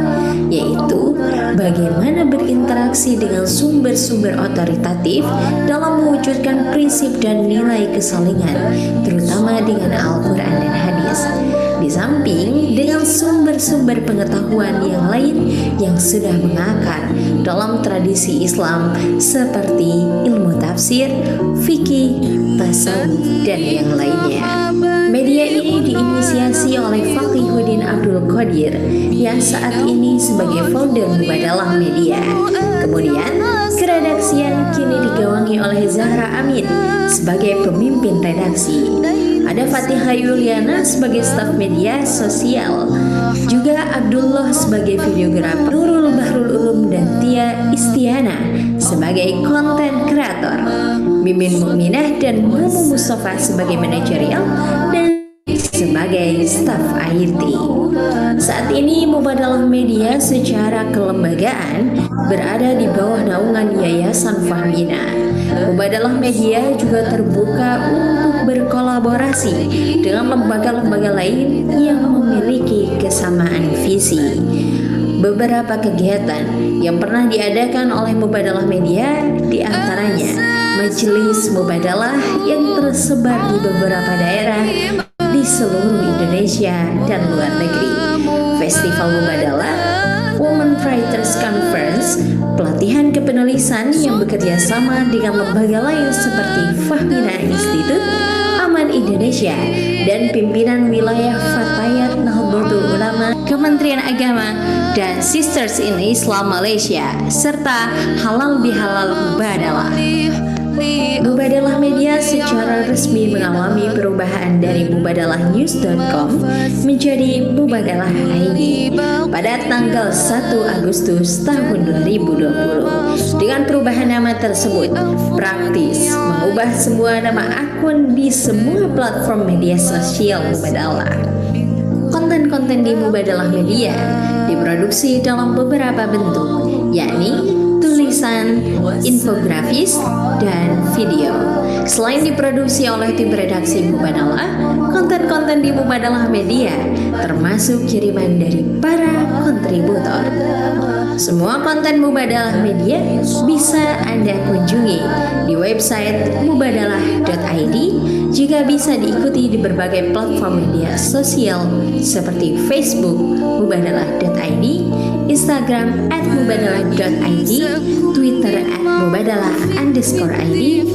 yaitu bagaimana berinteraksi dengan sumber-sumber otoritatif dalam mewujudkan prinsip dan nilai kesalingan, terutama dengan Al-Quran dan hadis. Di samping dengan sumber-sumber pengetahuan yang lain yang sudah mengakar dalam tradisi Islam seperti ilmu tafsir, fikih, tasawuf, dan yang lainnya. Media ini diinisiasi oleh Faqihuddin Abdul Qadir yang saat ini sebagai founder Mubadalah Media. Kemudian, keredaksian kini digawangi oleh Zahra Amin sebagai pemimpin redaksi. Ada Fatihah Yuliana sebagai staf media sosial, juga Abdullah sebagai videografer, Nurul Bahrul Ulum dan Tia Istiana sebagai konten kreator, Mimin Mukminah dan Mumu Mustafa sebagai manajerial dan sebagai staf IT. Saat ini Mubadalah Media secara kelembagaan berada di bawah naungan Yayasan Fahmina. Mubadalah Media juga terbuka untuk berkolaborasi dengan lembaga-lembaga lain yang memiliki kesamaan visi. Beberapa kegiatan yang pernah diadakan oleh Mubadalah Media diantaranya Majelis Mubadalah yang tersebar di beberapa daerah di seluruh Indonesia dan luar negeri, Festival Mubadalah, Women Writers Conference, pelatihan kepenulisan yang bekerja sama dengan lembaga lain seperti Fahmina Institute, Aman Indonesia, dan pimpinan wilayah Fatayat Nahdlatul Ulama, Kementerian Agama, dan Sisters in Islam Malaysia, serta Halal Bihalal Mubadalah. Mubadalah Media secara resmi mengalami perubahan dari mubadalahnews.com menjadi Mubadalah ID pada tanggal 1 Agustus tahun 2020. Dengan perubahan nama tersebut praktis mengubah semua nama akun di semua platform media sosial Mubadalah. konten-konten di Mubadalah Media diproduksi dalam beberapa bentuk, yakni tulisan, infografis, dan video. Selain diproduksi oleh tim redaksi Mubadalah, konten-konten di Mubadalah Media termasuk kiriman dari para kontributor. Semua konten Mubadalah Media bisa Anda kunjungi di website mubadalah.id, juga bisa diikuti di berbagai platform media sosial seperti Facebook mubadalah.id, Instagram @mubadalah.id, Twitter @mubadalah_id,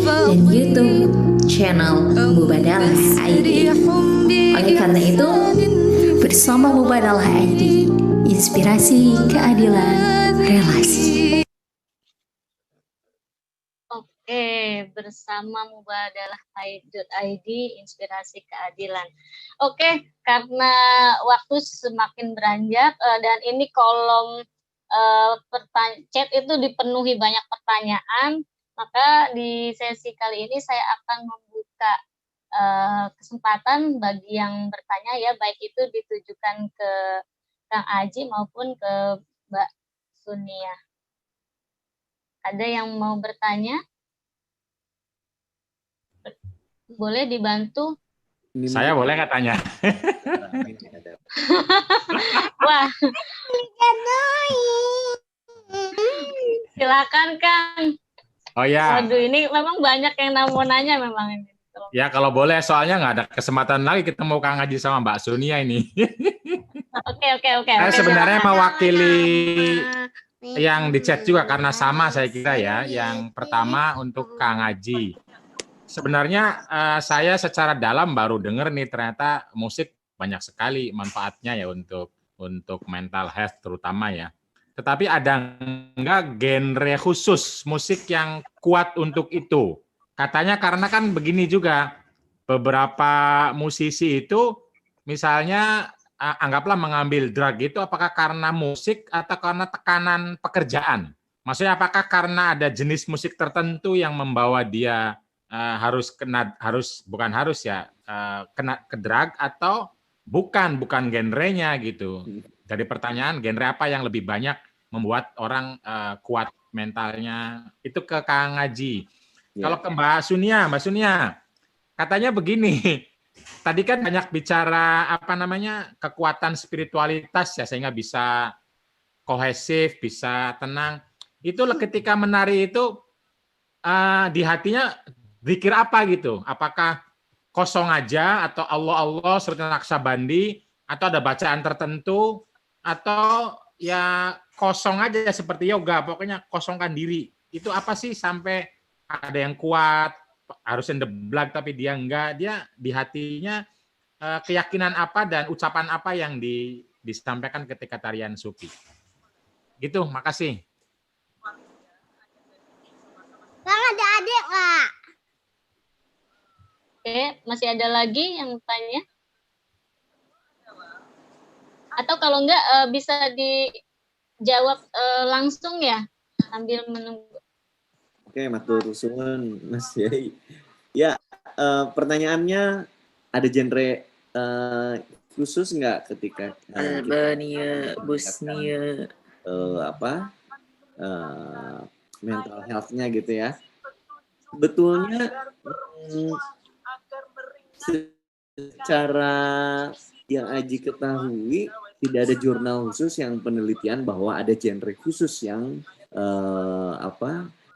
dan YouTube channel Mubadalah.id. Oleh karena itu, bersama Mubadalah.id, inspirasi keadilan relasi. Oke, bersama Mubadalah.id, inspirasi keadilan. Oke, karena waktu semakin beranjak dan ini kolom chat itu dipenuhi banyak pertanyaan, maka di sesi kali ini saya akan membuka kesempatan bagi yang bertanya ya, baik itu ditujukan ke Kang Aji maupun ke Mbak Sunia. Ada yang mau bertanya? Boleh dibantu? Saya boleh nggak tanya? Wah. Silakan Kang. Oh ya. Waduh, ini memang banyak yang mau nanya memang ini. Ya kalau boleh, soalnya nggak ada kesempatan lagi kita mau Kang Aji sama Mbak Sunia ini. Oke. Saya sebenarnya mewakili yang di chat juga karena sama saya kira ya. Yang pertama untuk Kang Aji. Sebenarnya saya secara dalam baru dengar nih ternyata musik banyak sekali manfaatnya ya untuk mental health terutama ya. Tetapi ada enggak genre khusus musik yang kuat untuk itu? Katanya karena kan begini juga, beberapa musisi itu misalnya anggaplah mengambil drug itu apakah karena musik atau karena tekanan pekerjaan? Maksudnya apakah karena ada jenis musik tertentu yang membawa dia kena ke drug atau bukan genrenya gitu. Jadi pertanyaan genre apa yang lebih banyak membuat orang kuat mentalnya, itu ke Kang Aji. Yeah. Kalau ke Mbak Sunia katanya begini, tadi kan banyak bicara kekuatan spiritualitas ya sehingga bisa kohesif, bisa tenang. Itu ketika menari itu di hatinya zikir apa gitu? Apakah kosong aja atau Allah seperti Naksabandi atau ada bacaan tertentu atau ya kosong aja seperti yoga, pokoknya kosongkan diri. Itu apa sih sampai ada yang kuat harus in the blood tapi dia enggak, dia di hatinya keyakinan apa dan ucapan apa yang disampaikan ketika tarian sufi. Gitu, makasih. Bang, ada adik nggak? Oke, masih ada lagi yang tanya? Atau kalau enggak bisa dijawab langsung ya sambil menunggu. Oke, matur suwun Mas Yai. Ya, pertanyaannya ada genre khusus nggak ketika Albania, Bosnia, mental health-nya gitu ya? Betulnya secara yang Aji ketahui tidak ada jurnal khusus yang penelitian bahwa ada genre khusus yang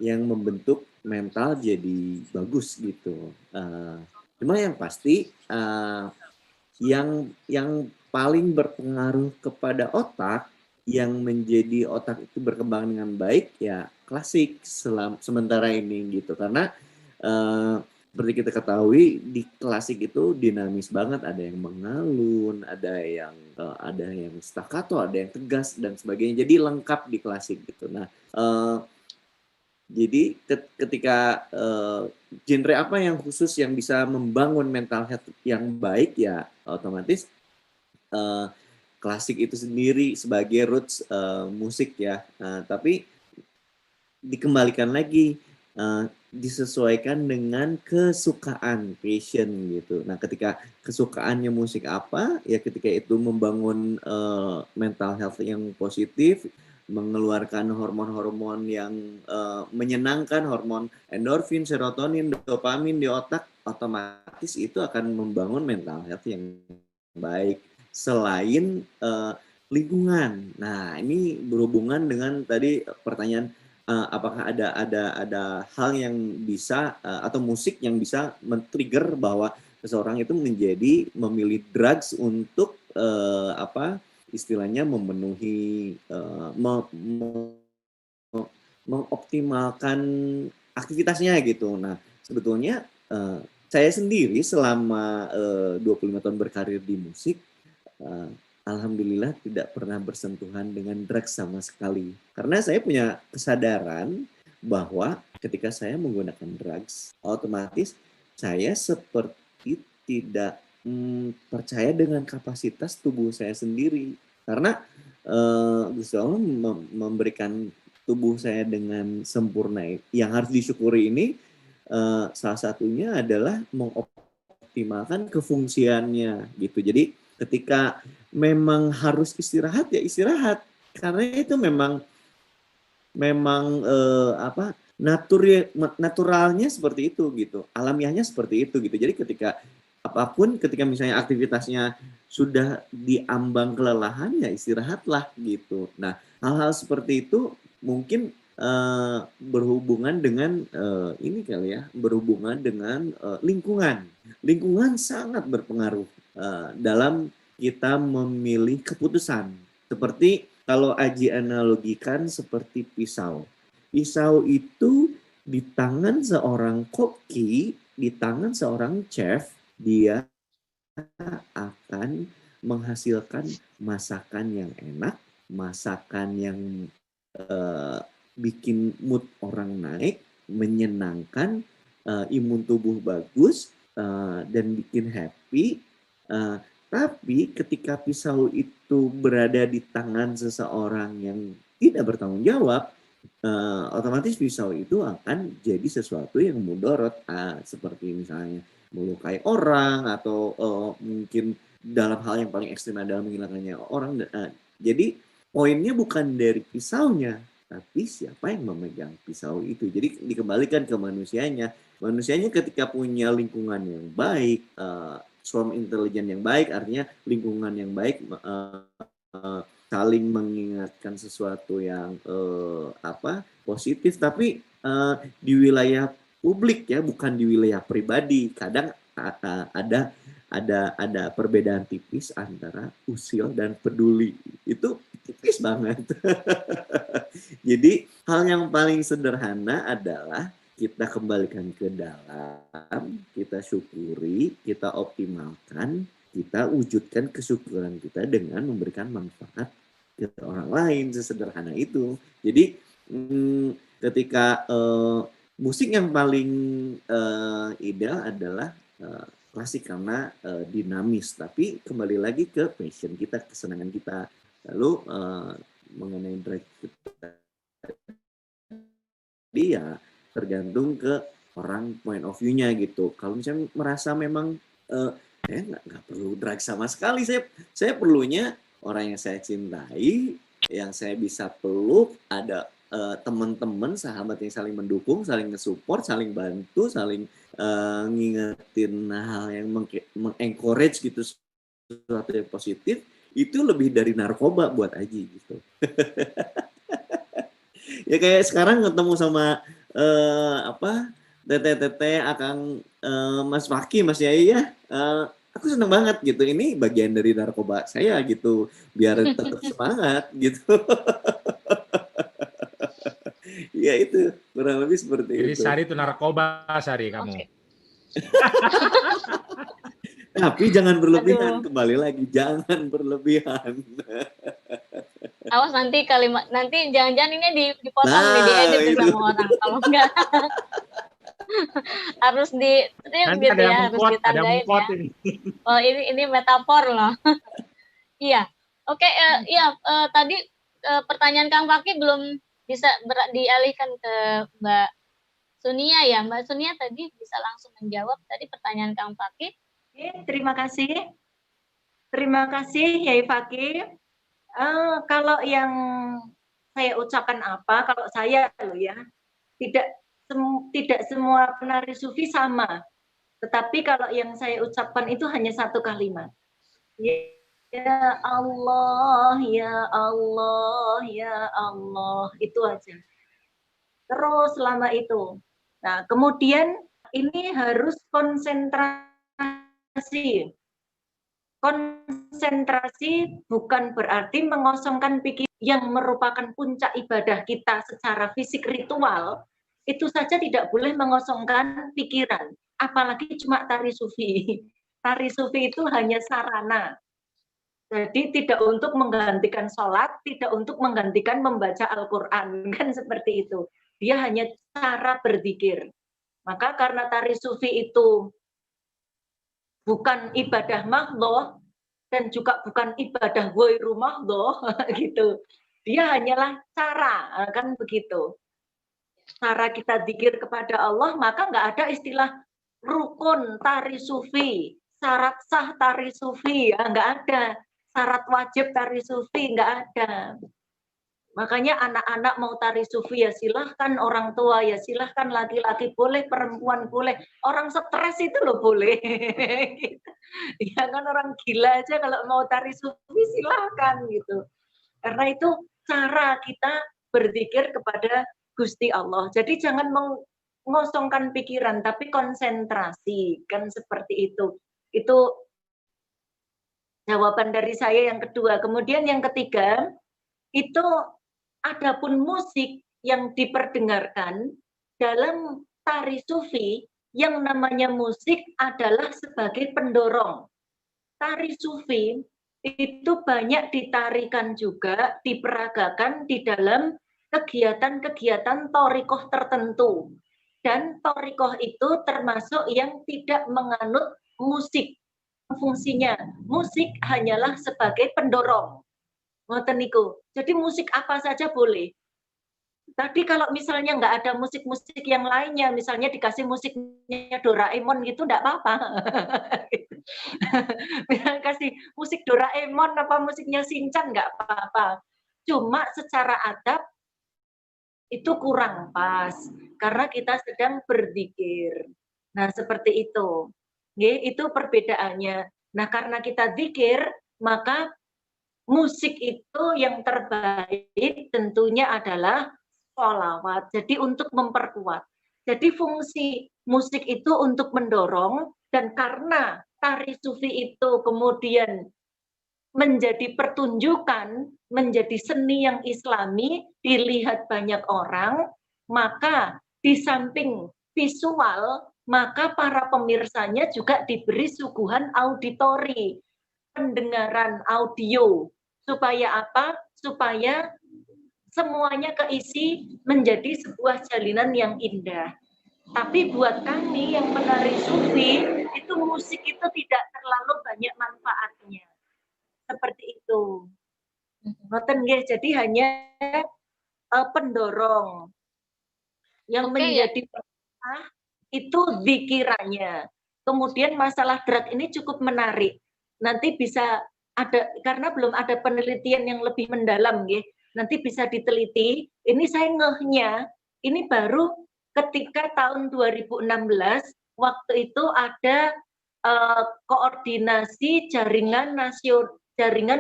yang membentuk mental jadi bagus gitu. Cuma yang pasti yang paling berpengaruh kepada otak, yang menjadi otak itu berkembang dengan baik ya klasik sementara ini gitu, karena seperti kita ketahui di klasik itu dinamis banget, ada yang mengalun, ada yang staccato, ada yang tegas dan sebagainya, jadi lengkap di klasik gitu. Nah jadi ketika genre apa yang khusus yang bisa membangun mental health yang baik ya otomatis klasik itu sendiri sebagai roots musik ya. Tapi dikembalikan lagi disesuaikan dengan kesukaan, passion gitu. Nah, ketika kesukaannya musik apa, ya ketika itu membangun mental health yang positif, mengeluarkan hormon-hormon yang menyenangkan, hormon endorfin, serotonin, dopamin di otak, otomatis itu akan membangun mental health yang baik. Selain lingkungan. Nah, ini berhubungan dengan tadi pertanyaan apakah ada hal yang bisa atau musik yang bisa men-trigger bahwa seseorang itu menjadi memilih drugs untuk istilahnya memenuhi mengoptimalkan aktivitasnya gitu. Nah, sebetulnya saya sendiri selama 25 tahun berkarir di musik, alhamdulillah tidak pernah bersentuhan dengan drugs sama sekali. Karena saya punya kesadaran bahwa ketika saya menggunakan drugs, otomatis saya seperti tidak percaya dengan kapasitas tubuh saya sendiri. Karena Gusti Allah memberikan tubuh saya dengan sempurna. Yang harus disyukuri ini salah satunya adalah mengoptimalkan kefungsiannya gitu. Jadi ketika memang harus istirahat ya istirahat, karena itu memang naturalnya seperti itu gitu, alamiahnya seperti itu gitu. Jadi ketika misalnya aktivitasnya sudah diambang kelelahan ya istirahatlah gitu. Nah, hal-hal seperti itu mungkin berhubungan dengan ini kali ya, berhubungan dengan lingkungan. Lingkungan sangat berpengaruh dalam kita memilih keputusan. Seperti kalau Aji analogikan seperti pisau. Pisau itu di tangan seorang koki, di tangan seorang chef, dia akan menghasilkan masakan yang enak, masakan yang bikin mood orang naik, menyenangkan, imun tubuh bagus, dan bikin happy. Tapi ketika pisau itu berada di tangan seseorang yang tidak bertanggung jawab, otomatis pisau itu akan jadi sesuatu yang mudorot, seperti misalnya melukai orang atau mungkin dalam hal yang paling ekstrim adalah menghilangkannya orang. Jadi poinnya bukan dari pisaunya, tapi siapa yang memegang pisau itu. Jadi dikembalikan ke manusianya. Manusianya ketika punya lingkungan yang baik, swarm intelligence yang baik, artinya lingkungan yang baik, saling mengingatkan sesuatu yang positif, tapi di wilayah publik ya, bukan di wilayah pribadi. Kadang ada perbedaan tipis antara usil dan peduli. Itu tipis banget. Jadi hal yang paling sederhana adalah kita kembalikan ke dalam, kita syukuri, kita optimalkan, kita wujudkan kesyukuran kita dengan memberikan manfaat ke orang lain, sesederhana itu. Jadi ketika musik yang paling ideal adalah klasik karena dinamis, tapi kembali lagi ke passion kita, kesenangan kita. Lalu mengenai drive kita, dia tergantung ke orang point of view-nya gitu. Kalau misalnya merasa memang saya nggak perlu drag sama sekali, saya perlunya orang yang saya cintai, yang saya bisa peluk, ada teman-teman, sahabat yang saling mendukung, saling nge-support, saling bantu, saling ngingetin hal yang meng-encourage gitu, sesuatu yang positif, itu lebih dari narkoba buat Aji gitu. Ya kayak sekarang ketemu sama Tete Akang, Mas Faki, Mas Yai ya, aku seneng banget gitu. Ini bagian dari narkoba saya gitu, biar tetap semangat gitu. Ya itu kurang lebih seperti Jadi itu. Sari itu narkoba, Sari kamu. Oke. Tapi jangan berlebihan, Aduh. kembali lagi jangan berlebihan. Awas nanti jangan-jangan ini dipotong nih, diedit itu. sama orang. Kalau enggak harus di Nanti gitu ada yang ya, harus mengquote, ada ditandain mengquote ya. ini. Oh, ini metafor loh. Iya. Oke, tadi pertanyaan Kang Faki belum bisa dialihkan ke Mbak Sunia ya, Mbak Sunia tadi bisa langsung menjawab tadi pertanyaan Kang Fakih. Oke, terima kasih. Terima kasih, Yai Fakih. Kalau yang saya ucapkan apa, kalau saya loh ya, tidak semua penari sufi sama. Tetapi kalau yang saya ucapkan itu hanya satu kalimat. Ya Allah, ya Allah, ya Allah. Itu aja. Terus selama itu. Nah, kemudian ini harus konsentrasi. Konsentrasi bukan berarti mengosongkan pikiran yang merupakan puncak ibadah kita secara fisik ritual, itu saja tidak boleh mengosongkan pikiran, apalagi cuma tari sufi. Tari sufi itu hanya sarana. Jadi tidak untuk menggantikan sholat, tidak untuk menggantikan membaca Al-Quran, kan seperti itu. Dia hanya cara berzikir. Maka karena tari sufi itu bukan ibadah mahdhoh dan juga bukan ibadah ghairu mahdhoh gitu. Dia hanyalah cara, kan begitu. Cara kita zikir kepada Allah, maka nggak ada istilah rukun tari sufi, syarat sah tari sufi, ya, nggak ada. Syarat wajib tari sufi, nggak ada. Makanya anak-anak mau tari sufi ya silahkan, orang tua ya silahkan, laki-laki boleh, perempuan boleh, orang stres itu loh boleh. Ya kan orang gila aja kalau mau tari sufi silahkan gitu. Karena itu cara kita berzikir kepada Gusti Allah. Jadi jangan mengosongkan pikiran, tapi konsentrasi, kan seperti itu. Itu jawaban dari saya yang kedua. Kemudian yang ketiga, itu adapun musik yang diperdengarkan dalam tari sufi, yang namanya musik adalah sebagai pendorong. Tari sufi itu banyak ditarikan juga, diperagakan di dalam kegiatan-kegiatan thorikoh tertentu. Dan thorikoh itu termasuk yang tidak menganut musik. Fungsinya, musik hanyalah sebagai pendorong. Ngoten niku. Jadi musik apa saja boleh. Tadi kalau misalnya nggak ada musik-musik yang lainnya, misalnya dikasih musiknya Doraemon gitu, nggak apa-apa. Misalnya kasih musik Doraemon apa musiknya Shinchan, nggak apa-apa. Cuma secara adab itu kurang pas, karena kita sedang berzikir. Nah seperti itu. Itu perbedaannya. Nah karena kita zikir, maka musik itu yang terbaik tentunya adalah sholawat. Jadi untuk memperkuat. Jadi fungsi musik itu untuk mendorong, dan karena tari sufi itu kemudian menjadi pertunjukan, menjadi seni yang islami, dilihat banyak orang, maka di samping visual, maka para pemirsanya juga diberi suguhan auditori, pendengaran audio. Supaya apa? Supaya semuanya keisi menjadi sebuah jalinan yang indah. Tapi buat kami yang penari sufi, itu musik itu tidak terlalu banyak manfaatnya. Seperti itu. Ngoten nggih, jadi hanya pendorong. Yang menjadi itu zikirannya. Kemudian masalah drag ini cukup menarik. Nanti bisa ada, karena belum ada penelitian yang lebih mendalam, nggih. Nanti bisa diteliti. Ini saya ngehnya, ini baru ketika tahun 2016, waktu itu ada koordinasi jaringan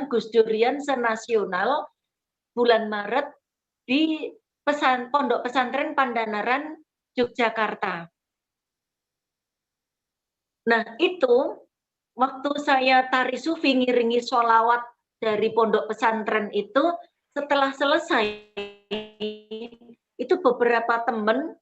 Gus Durian senasional bulan Maret di Pondok Pesantren Pandanaran, Yogyakarta. Nah itu waktu saya tari sufi ngiringi sholawat dari pondok pesantren itu, setelah selesai itu beberapa temen,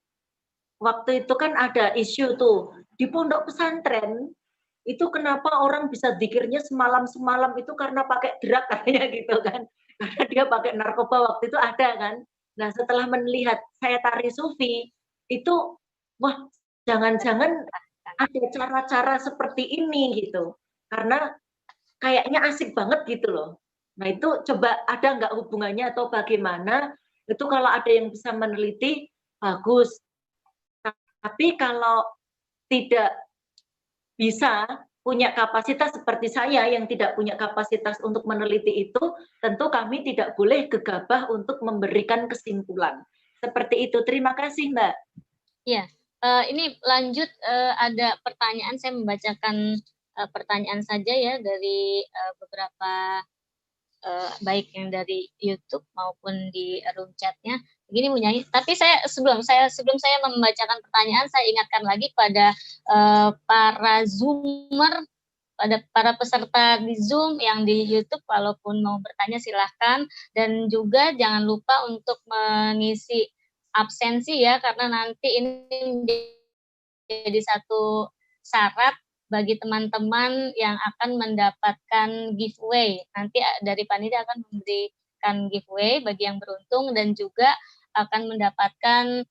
waktu itu kan ada isu tuh di pondok pesantren itu kenapa orang bisa zikirnya semalam itu karena pakai drug katanya gitu kan, karena dia pakai narkoba waktu itu ada kan. Nah setelah melihat saya tari sufi itu, wah jangan-jangan ada cara-cara seperti ini gitu, karena kayaknya asik banget gitu loh. Nah itu coba ada nggak hubungannya atau bagaimana, itu kalau ada yang bisa meneliti bagus. Tapi kalau tidak bisa punya kapasitas seperti saya yang tidak punya kapasitas untuk meneliti itu, tentu kami tidak boleh gegabah untuk memberikan kesimpulan. Seperti itu. Terima kasih, Mbak. Iya, ini lanjut, ada pertanyaan, saya membacakan pertanyaan saja ya dari beberapa baik yang dari YouTube maupun di room chat-nya. Begini Bu Nyai, tapi sebelum saya membacakan pertanyaan, saya ingatkan lagi pada para Zoomer, pada para peserta di Zoom yang di YouTube, walaupun mau bertanya silahkan, dan juga jangan lupa untuk mengisi absensi ya, karena nanti ini jadi satu syarat bagi teman-teman yang akan mendapatkan giveaway. Nanti dari panitia akan memberikan giveaway bagi yang beruntung dan juga akan mendapatkan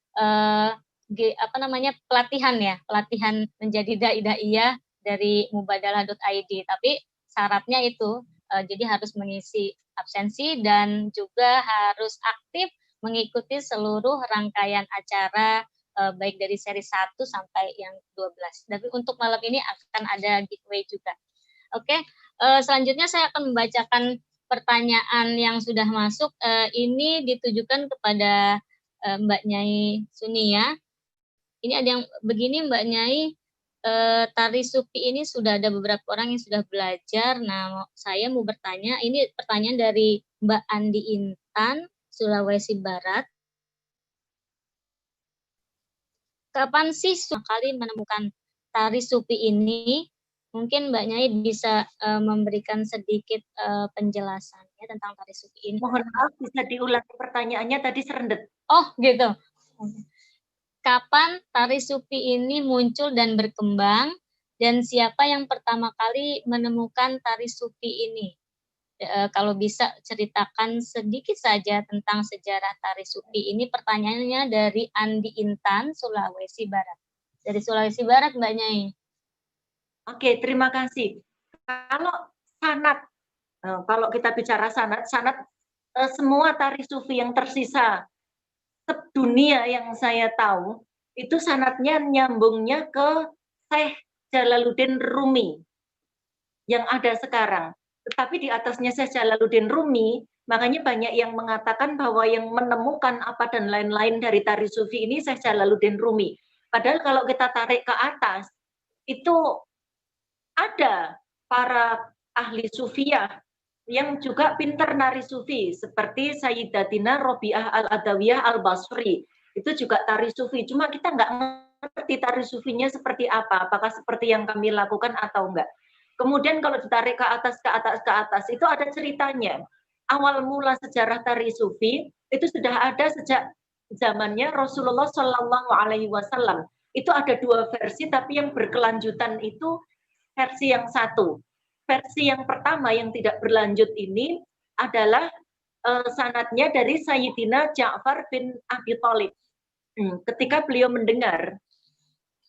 pelatihan menjadi dai-daiyah dari mubadalah.id. Tapi syaratnya itu jadi harus mengisi absensi dan juga harus aktif mengikuti seluruh rangkaian acara baik dari seri 1 sampai yang 12. Tapi untuk malam ini akan ada giveaway juga. Oke, selanjutnya saya akan membacakan pertanyaan yang sudah masuk. Ini ditujukan kepada Mbak Nyai Sunia. Ini ada yang begini, Mbak Nyai, tari sufi ini sudah ada beberapa orang yang sudah belajar. Nah, saya mau bertanya, ini pertanyaan dari Mbak Andi Intan, Sulawesi Barat. Kapan sih kali menemukan tari sufi ini? Mungkin Mbak Nyai bisa memberikan sedikit penjelasannya tentang tari sufi ini. Mohon maaf, bisa diulang pertanyaannya tadi serendet. Oh, gitu. Kapan tari sufi ini muncul dan berkembang, dan siapa yang pertama kali menemukan tari sufi ini? Kalau bisa ceritakan sedikit saja tentang sejarah tari sufi ini. Pertanyaannya dari Andi Intan, Sulawesi Barat. Dari Sulawesi Barat, Mbak Nyai. Oke, terima kasih. Kalau sanad, kalau kita bicara sanad semua tari sufi yang tersisa sedunia yang saya tahu, itu sanadnya nyambungnya ke Syekh Jalaluddin Rumi yang ada sekarang. Tetapi di atasnya Syekh Jalaluddin Rumi, makanya banyak yang mengatakan bahwa yang menemukan apa dan lain-lain dari tari sufi ini Syekh Jalaluddin Rumi. Padahal kalau kita tarik ke atas, itu ada para ahli sufiyah yang juga pintar nari sufi, seperti Sayyidatina Robiah Al-Adawiyah Al-Basri. Itu juga tari sufi, cuma kita nggak ngerti tari sufinya seperti apa, apakah seperti yang kami lakukan atau enggak. Kemudian kalau ditarik ke atas, itu ada ceritanya. Awal mula sejarah tari sufi itu sudah ada sejak zamannya Rasulullah Shallallahu Alaihi Wasallam. Itu ada 2 versi, tapi yang berkelanjutan itu versi yang satu. Versi yang pertama yang tidak berlanjut ini adalah sanadnya dari Sayyidina Ja'far bin Abi Thalib. Ketika beliau mendengar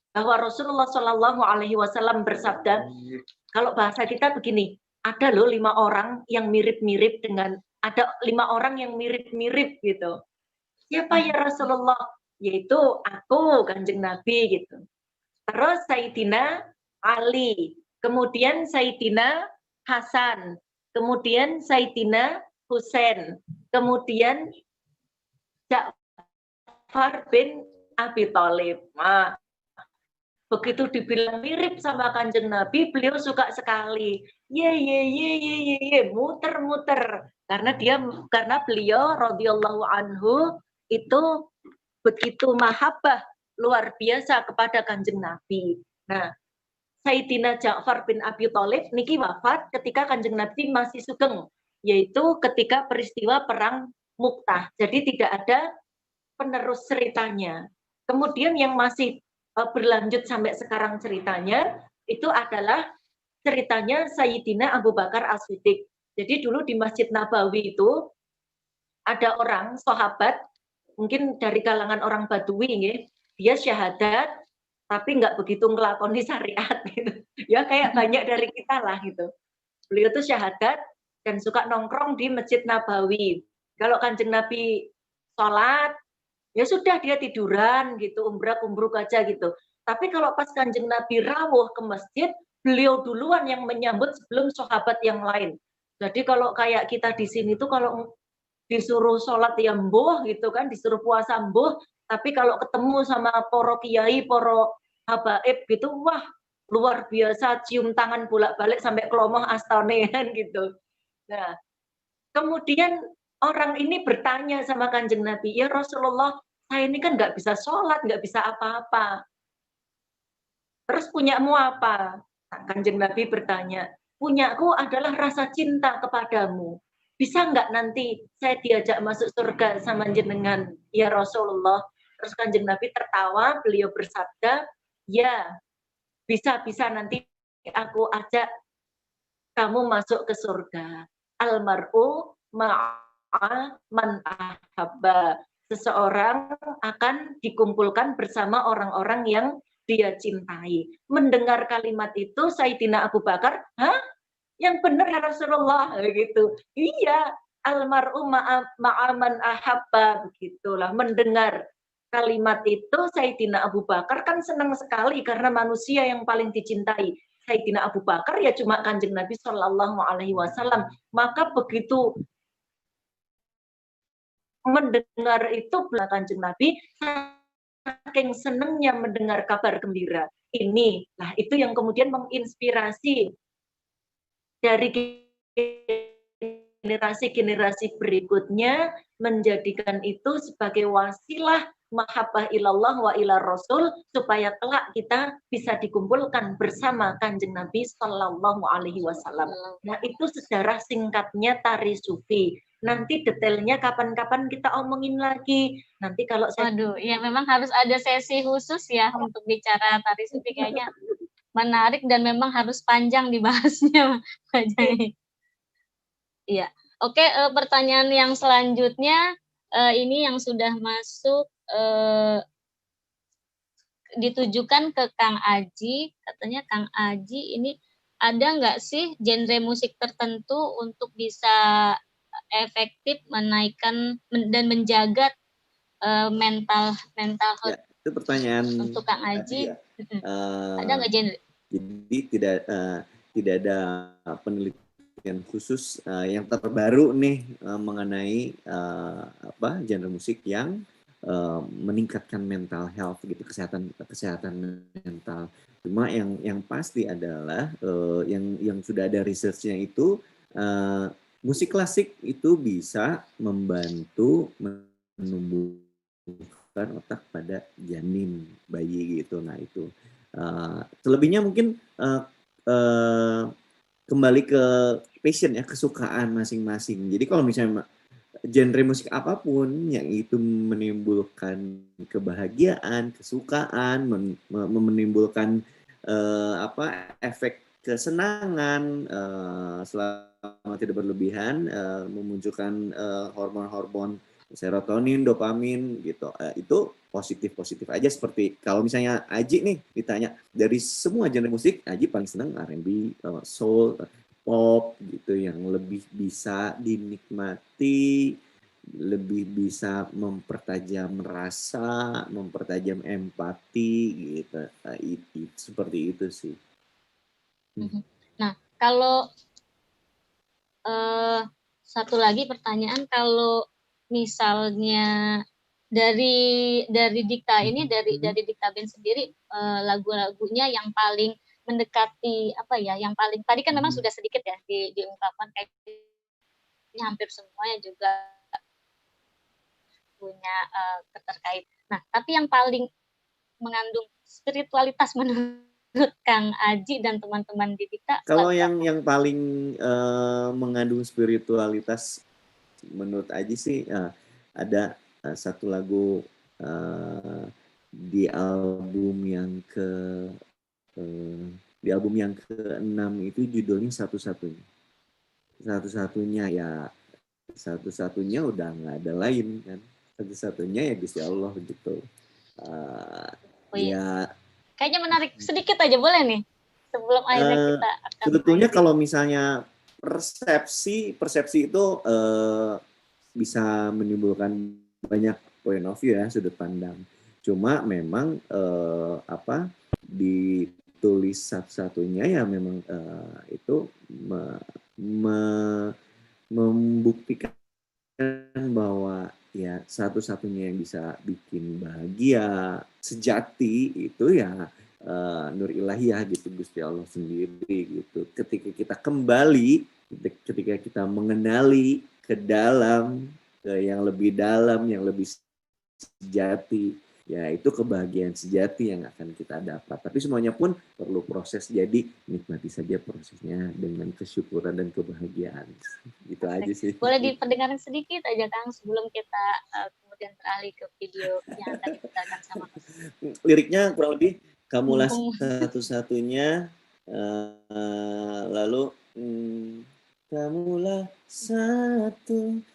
bahwa Rasulullah Shallallahu Alaihi Wasallam bersabda, kalau bahasa kita begini, ada loh 5 orang yang mirip-mirip dengan, ada 5 orang yang mirip-mirip gitu. Siapa ya Rasulullah? Yaitu aku, Kanjeng Nabi gitu. Terus Sayyidina Ali, kemudian Sayyidina Hasan, kemudian Sayyidina Husain, kemudian Ja'far bin Abi Thalib. Nah, begitu dibilang mirip sama Kanjeng Nabi, beliau suka sekali. Muter-muter. Karena beliau radhiyallahu anhu itu begitu mahabbah luar biasa kepada Kanjeng Nabi. Nah, Sayyidina Ja'far bin Abi Thalib niki wafat ketika Kanjeng Nabi masih sugeng, yaitu ketika peristiwa perang Mu'tah. Jadi tidak ada penerus ceritanya. Kemudian yang masih berlanjut sampai sekarang ceritanya itu adalah ceritanya Sayyidina Abu Bakar As-Siddiq. Jadi dulu di Masjid Nabawi itu ada orang sahabat, mungkin dari kalangan orang Badui, dia syahadat tapi nggak begitu ngelakoni syariat gitu. Ya kayak banyak dari kita lah gitu. Beliau tuh syahadat dan suka nongkrong di Masjid Nabawi. Kalau Kanjeng Nabi sholat, ya sudah dia tiduran gitu, umbrak-umbruk aja gitu. Tapi kalau pas Kanjeng Nabi rawuh ke masjid, beliau duluan yang menyambut sebelum sahabat yang lain. Jadi kalau kayak kita di sini tuh kalau disuruh sholat ya mbuh gitu kan, disuruh puasa mbuh, tapi kalau ketemu sama poro kiai, poro habaib gitu, wah luar biasa, cium tangan bolak-balik sampai kelomoh astane kan gitu. Nah, kemudian orang ini bertanya sama Kanjeng Nabi, ya Rasulullah, saya ini kan nggak bisa sholat, nggak bisa apa-apa. Terus punyamu apa? Nah, Kanjeng Nabi bertanya, punyaku adalah rasa cinta kepadamu. Bisa nggak nanti saya diajak masuk surga sama jenengan, ya Rasulullah? Terus Kanjeng Nabi tertawa, beliau bersabda, ya bisa nanti aku ajak kamu masuk ke surga. Almar'u ma'a man ahabba. Seseorang akan dikumpulkan bersama orang-orang yang dia cintai. Mendengar kalimat itu Sayyidina Abu Bakar, hah? Yang benar ya Rasulullah gitu. Iya, almar'u ma'a man ahabba, begitulah. Mendengar kalimat itu Sayyidina Abu Bakar kan senang sekali karena manusia yang paling dicintai Sayyidina Abu Bakar ya cuma Kanjeng Nabi Shallallahu Alaihi Wasallam. Maka begitu mendengar itu Kanjeng Nabi saking senangnya mendengar kabar gembira ini, nah itu yang kemudian menginspirasi dari generasi-generasi berikutnya menjadikan itu sebagai wasilah mahabbah ilallah wa ila rasul supaya kelak kita bisa dikumpulkan bersama Kanjeng Nabi Sallallahu Alaihi Wasallam. Nah itu sejarah singkatnya tari sufi. Nanti detailnya kapan-kapan kita omongin lagi. Nanti kalau saya... Waduh, ya memang harus ada sesi khusus ya untuk bicara tari sufi, kayaknya menarik dan memang harus panjang dibahasnya. Iya. Oke, pertanyaan yang selanjutnya ini yang sudah masuk ditujukan ke Kang Aji. Katanya Kang Aji ini ada nggak sih genre musik tertentu untuk bisa efektif menaikkan dan menjaga mental health? Ya, itu pertanyaan untuk Kang Aji. Ya. Ada nggak genre? Jadi tidak ada penelitian khusus yang terbaru nih mengenai genre musik yang meningkatkan mental health gitu, kesehatan mental. Cuma yang pasti adalah yang sudah ada researchnya itu musik klasik itu bisa membantu menumbuhkan otak pada janin bayi gitu. Nah itu selebihnya mungkin kembali ke passion ya, kesukaan masing-masing. Jadi kalau misalnya genre musik apapun yang itu menimbulkan kebahagiaan, kesukaan, menimbulkan efek kesenangan selama tidak berlebihan, memunculkan hormon-hormon serotonin, dopamin gitu, itu positif aja. Seperti kalau misalnya Aji nih ditanya dari semua genre musik, Aji paling senang R&B, soul, pop gitu, yang lebih bisa dinikmati, lebih bisa mempertajam rasa, mempertajam empati gitu. Seperti itu sih. Nah, kalau satu lagi pertanyaan, kalau misalnya dari Dikta ini, dari Dikta Band sendiri, lagu-lagunya yang paling mendekati yang paling tadi kan memang sudah sedikit ya diungkapkan, kayaknya hampir semuanya juga punya keterkait. Nah, tapi yang paling mengandung spiritualitas menurut Kang Aji dan teman-teman di Dikta? Kalau yang paling mengandung spiritualitas menurut Aji sih ada satu lagu di album yang ke-6 itu judulnya satu-satunya udah nggak ada lain kan, satu-satunya ya Gusti Allah gitu. Ya kayaknya menarik sedikit aja, boleh nih sebelum akhirnya kita akan sebetulnya kalau misalnya persepsi itu bisa menimbulkan banyak point of view ya, sudut pandang. Cuma memang ditulis satu-satunya ya memang itu membuktikan bahwa ya satu-satunya yang bisa bikin bahagia sejati itu ya nur ilahiyah gitu, Gusti Allah sendiri gitu. Ketika kita kembali, ketika kita mengenali ke dalam, ke yang lebih dalam, yang lebih sejati, ya itu kebahagiaan sejati yang akan kita dapat. Tapi semuanya pun perlu proses, jadi nikmati saja prosesnya dengan kesyukuran dan kebahagiaan. Gitu aja sih. Boleh diperdengarkan sedikit aja Kang sebelum kita kemudian beralih ke video yang akan diputarkan sama Mas. Liriknya kurang lebih, kamulah satu-satunya, lalu kamulah satu-satunya.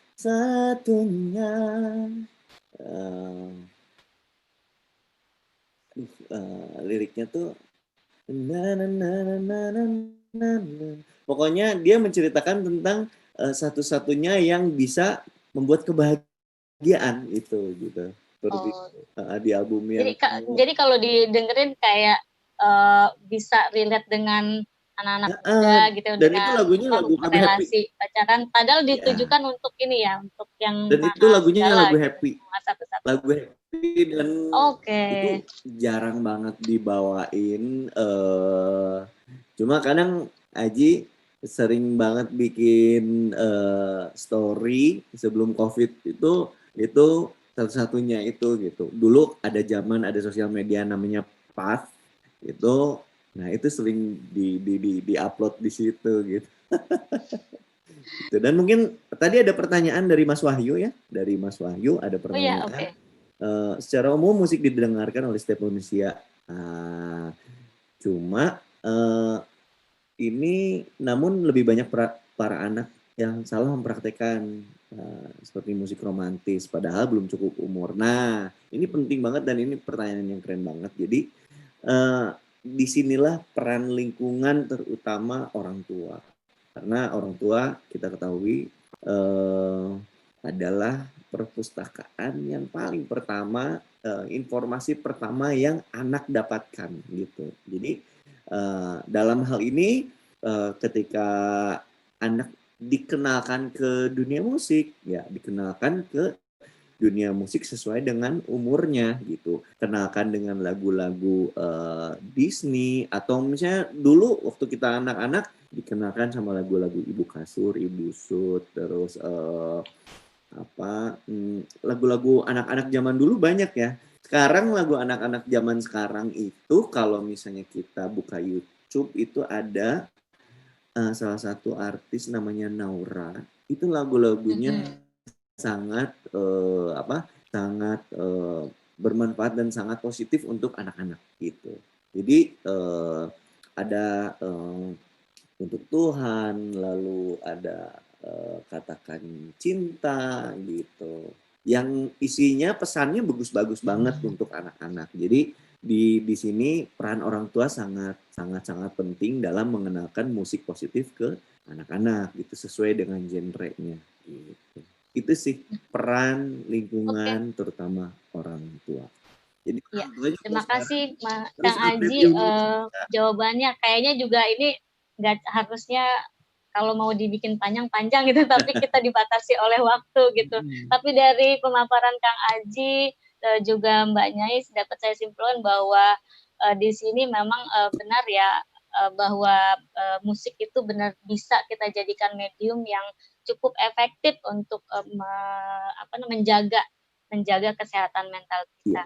Liriknya tuh pokoknya dia menceritakan tentang satu-satunya yang bisa membuat kebahagiaan itu gitu. Di album yang jadi kalau didengerin kayak bisa relate dengan anak-anak muda gitu, dan itu lagunya lagu relasi happy. Pacaran, padahal ditujukan untuk ini ya, untuk yang dan itu lagunya lagu happy, lagu happy dan itu jarang banget dibawain. Cuma kadang Aji sering banget bikin story sebelum COVID itu satu-satunya itu gitu. Dulu ada zaman ada sosial media namanya Path itu, nah itu sering di-upload di situ gitu. Gitu. Dan mungkin tadi ada pertanyaan dari Mas Wahyu ya, dari Mas Wahyu ada pertanyaan. Secara umum musik didengarkan oleh setiap manusia. Cuma ini namun lebih banyak para anak yang salah mempraktekkan seperti musik romantis padahal belum cukup umur. Nah, ini penting banget dan ini pertanyaan yang keren banget. Jadi disinilah peran lingkungan terutama orang tua. Karena orang tua kita ketahui adalah perpustakaan yang paling pertama, informasi pertama yang anak dapatkan gitu. Jadi dalam hal ini ketika anak dikenalkan ke dunia musik, ya dikenalkan ke dunia musik sesuai dengan umurnya gitu. Kenalkan dengan lagu-lagu Disney atau misalnya dulu waktu kita anak-anak dikenalkan sama lagu-lagu Ibu Kasur, Ibu Sud, terus lagu-lagu anak-anak zaman dulu banyak ya. Sekarang lagu anak-anak zaman sekarang itu kalau misalnya kita buka YouTube itu ada salah satu artis namanya Naura, itu lagu-lagunya sangat sangat bermanfaat dan sangat positif untuk anak-anak gitu. Jadi ada untuk Tuhan, lalu ada katakan cinta gitu. Yang isinya pesannya bagus-bagus banget untuk anak-anak. Jadi di sini peran orang tua sangat penting dalam mengenalkan musik positif ke anak-anak gitu sesuai dengan genrenya gitu. Itu sih peran lingkungan terutama orang tua. Jadi ya, terima kasih Kang Aji jawabannya. Kayaknya juga ini nggak harusnya kalau mau dibikin panjang-panjang gitu, tapi kita dibatasi oleh waktu gitu. Tapi dari pemaparan Kang Aji juga Mbak Nyai dapat saya simpulkan bahwa di sini memang benar ya bahwa musik itu benar bisa kita jadikan medium yang cukup efektif untuk menjaga kesehatan mental kita.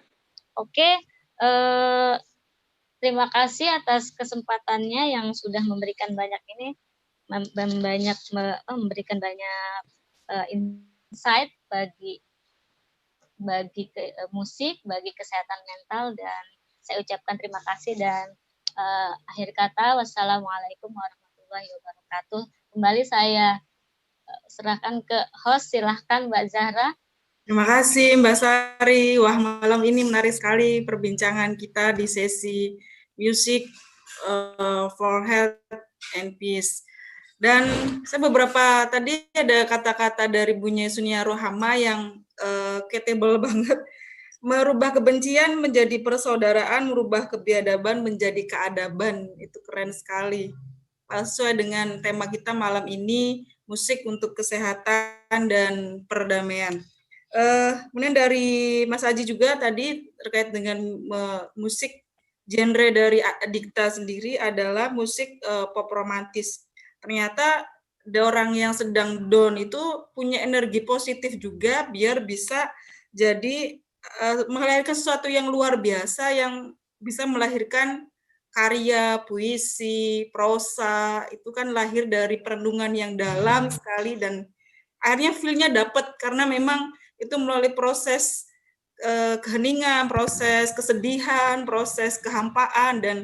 Oke, terima kasih atas kesempatannya yang sudah memberikan banyak memberikan banyak insight bagi musik, bagi kesehatan mental, dan saya ucapkan terima kasih dan akhir kata wassalamualaikum warahmatullahi wabarakatuh. Kembali saya serahkan ke host, silahkan Mbak Zahra. Terima kasih Mbak Sari. Wah, malam ini menarik sekali perbincangan kita di sesi Music for Health and Peace. Dan saya tadi ada kata-kata dari Bu Nyai Sunia Rohama yang catable banget. Merubah kebencian menjadi persaudaraan, merubah kebiadaban menjadi keadaban. Itu keren sekali. Sesuai dengan tema kita malam ini, musik untuk kesehatan dan perdamaian. Kemudian dari Mas Aji juga tadi terkait dengan musik, genre dari Dikta sendiri adalah musik pop romantis. Ternyata ada orang yang sedang down itu punya energi positif juga biar bisa jadi melahirkan sesuatu yang luar biasa yang bisa melahirkan karya, puisi, prosa, itu kan lahir dari perenungan yang dalam sekali dan akhirnya feel-nya dapat karena memang itu melalui proses keheningan, proses kesedihan, proses kehampaan dan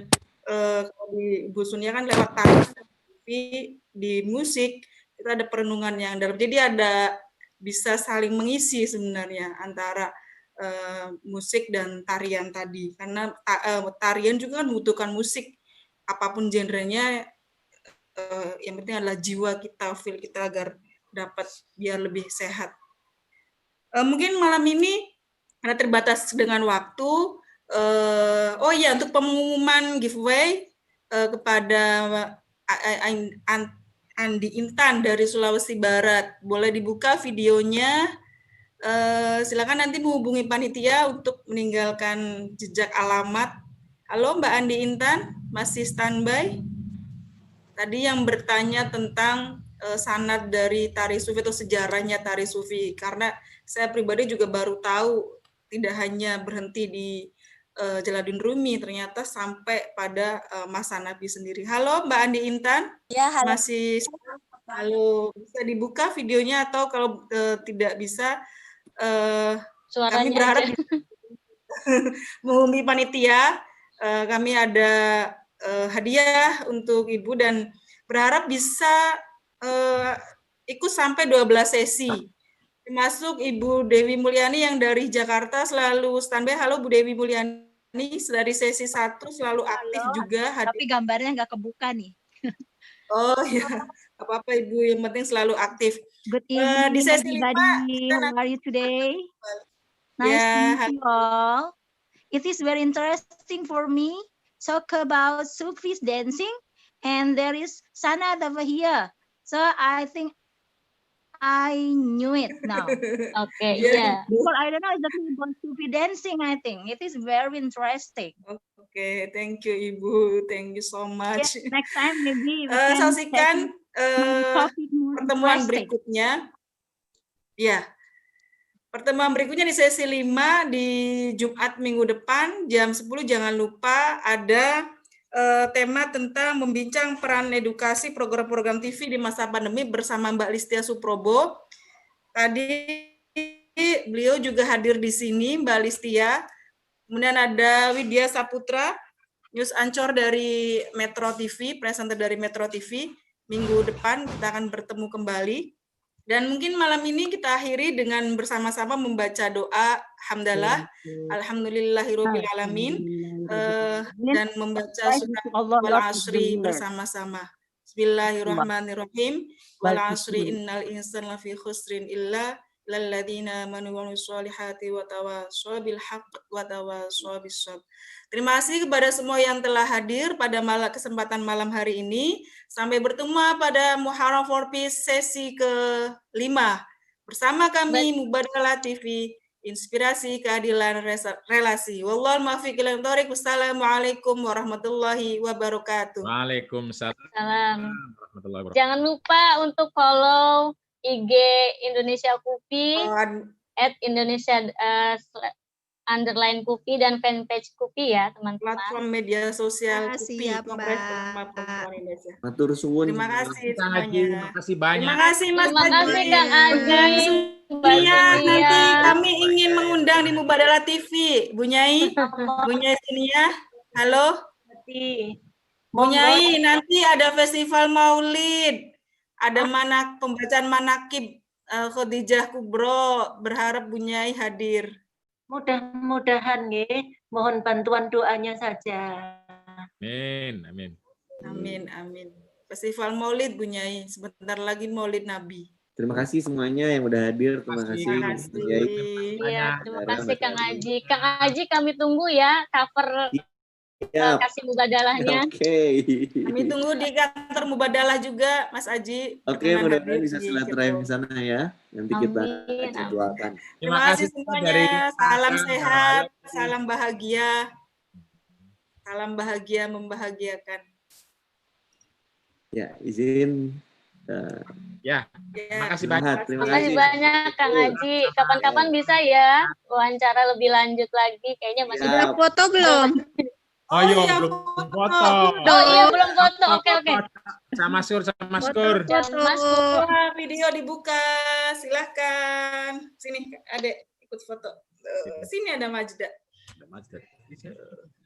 di Ibu Sunia kan lewat tari di musik itu ada perenungan yang dalam. Jadi ada bisa saling mengisi sebenarnya antara musik dan tarian tadi karena tarian juga kan membutuhkan musik apapun genrenya, yang penting adalah jiwa kita, feel kita agar dapat biar lebih sehat. Mungkin malam ini karena terbatas dengan waktu, oh iya untuk pengumuman giveaway kepada Andi Intan dari Sulawesi Barat, boleh dibuka videonya. Silakan nanti menghubungi panitia untuk meninggalkan jejak alamat. Halo Mbak Andi Intan, masih standby? Tadi yang bertanya tentang sanad dari tari sufi atau sejarahnya tari sufi, karena saya pribadi juga baru tahu tidak hanya berhenti di Jalaluddin Rumi, ternyata sampai pada masa Nabi sendiri. Halo Mbak Andi Intan, ya, halo. Masih halo, bisa dibuka videonya atau kalau tidak bisa kami berharap menghubungi panitia, kami ada hadiah untuk Ibu dan berharap bisa ikut sampai 12 sesi. Termasuk Ibu Dewi Mulyani yang dari Jakarta selalu standby. Halo Bu Dewi Mulyani, dari sesi 1 selalu aktif juga. Tapi gambarnya nggak kebuka nih. Oh ya, apa-apa Ibu, yang penting selalu aktif. Good evening, di sesi everybody. How are you today? Nice to meet you all. It is very interesting for me talk about Sufis dancing, and there is Sanad over here. So I think I knew it now. Okay, yeah. Well, I don't know exactly about Sufi dancing. I think it is very interesting. Okay, thank you Ibu, thank you so much. Yeah, next time maybe. Saksikan pertemuan berikutnya. Ya, pertemuan berikutnya di sesi 5 di Jumat minggu depan jam 10. Jangan lupa ada tema tentang membincang peran edukasi program-program TV di masa pandemi bersama Mbak Listia Suprobo. Tadi beliau juga hadir di sini, Mbak Listia. Kemudian ada Widya Saputra, news anchor dari Metro TV, presenter dari Metro TV. Minggu depan kita akan bertemu kembali. Dan mungkin malam ini kita akhiri dengan bersama-sama membaca doa hamdalah, alhamdulillahirabbil alamin, dan membaca surat wal asri bersama-sama. Bismillahirrahmanirrahim. Wal asri innal insana lafi khusrin illa lalladzina amanu wa amilus solihati wa tawassaw bil haqq wa tawassaw bis sabr. Terima kasih kepada semua yang telah hadir pada kesempatan malam hari ini. Sampai bertemu pada Muharram for Peace sesi ke-5 bersama kami Mubadalah TV, inspirasi keadilan relasi. Wallahul muwaffiq ila thoriq. Wassalamualaikum warahmatullahi wabarakatuh. Waalaikumsalam. Jangan lupa untuk follow IG Indonesia Kupi, @Indonesia _Kupi dan fanpage Kupi ya teman-teman. Platform media sosial Kupi, Kongres Perempuan Indonesia. Matur suwun. Terima kasih semuanya. Terima kasih banyak. Terima kasih Mas Terima kasih Kang Aji. Iya, nanti kami ingin mengundang di Mubadalah TV, Bu Nyai. Bu Nyai sini ya. Halo. Bu Nyai, nanti ada festival Maulid. Ada pembacaan manakib Khadijah Kubro, berharap Bu Nyai hadir. Mudah-mudahan nggih, mohon bantuan doanya saja. Amin, amin. Amin, amin. Festival Maulid Bu Nyai, sebentar lagi Maulid Nabi. Terima kasih semuanya yang udah hadir. Terima kasih. Terima Mas kasih. Kiai. Iya, terima Sarah, kasih Mas Kang Ari. Aji. Kang Aji kami tunggu ya cover Siap. kasih mubadalahnya. Oke. Kami tunggu di kantor Mubadalah juga, Mas Aji. Oke, Berkenan mudah-mudahan hadir bisa di silaturahim Kepo. di sana ya. Nanti kita Amin, jadwalkan. Terima kasih semuanya. Salam sehat, salam bahagia. Salam bahagia membahagiakan. Ya, izin. Ya, terima kasih banyak. Terima Terima kasih banyak Kang Aji. Kapan-kapan bisa ya wawancara lebih lanjut lagi. Kayaknya masih Udah foto belum? Oh iya, belum foto. Oh iya, belum foto. Oke. Sama Sur. Wah, video dibuka. Silahkan. Sini, Adek ikut foto. Sini ada Majda.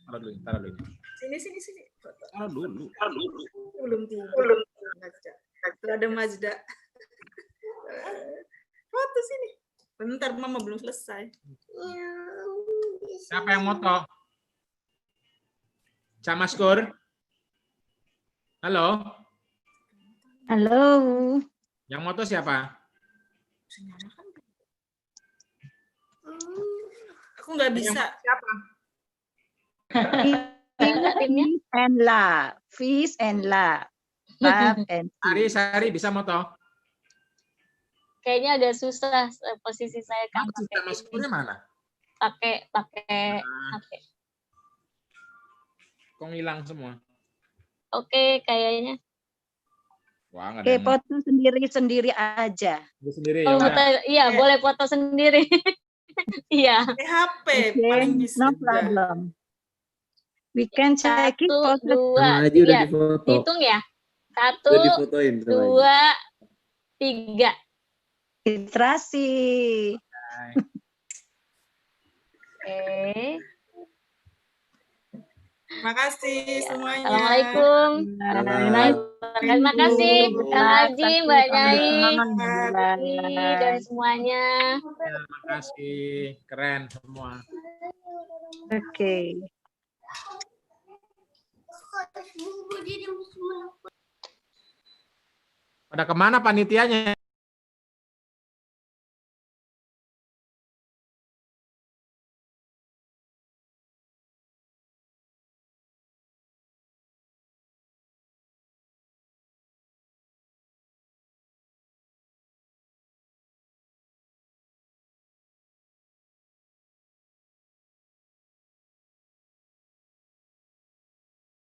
Taruh dulu. Sini. Foto. Taruh dulu. Belum tidur. Majda. Tuh ada Majda. Foto sini. Bentar, Mama belum selesai. Siapa yang moto? Camaskur. Halo. Halo. Yang moto siapa? Aku nggak bisa. Siapa? Fish and la. Love and Sari bisa moto? Kayaknya agak susah posisi saya Kang. Camaskurnya mana? Pakai HP. Kok hilang semua? Oke, kayaknya. Wah, nggak ada Oke, yang foto sendiri-sendiri aja. sendiri Oh, ya. iya, boleh foto sendiri. Iya. HP Okay, paling bisa. no problem. We can check it. 1, 2, Sama Aji udah 3. difoto. Hitung ya. 1, Udah difotoin sama Aji. 2, 3. Literasi. Oke. Terima kasih semuanya. Assalamualaikum. Terima kasih Kang Haji, Mbak Nyai, dan semuanya. Terima kasih. Keren semua. Oke. Pada kemana panitianya?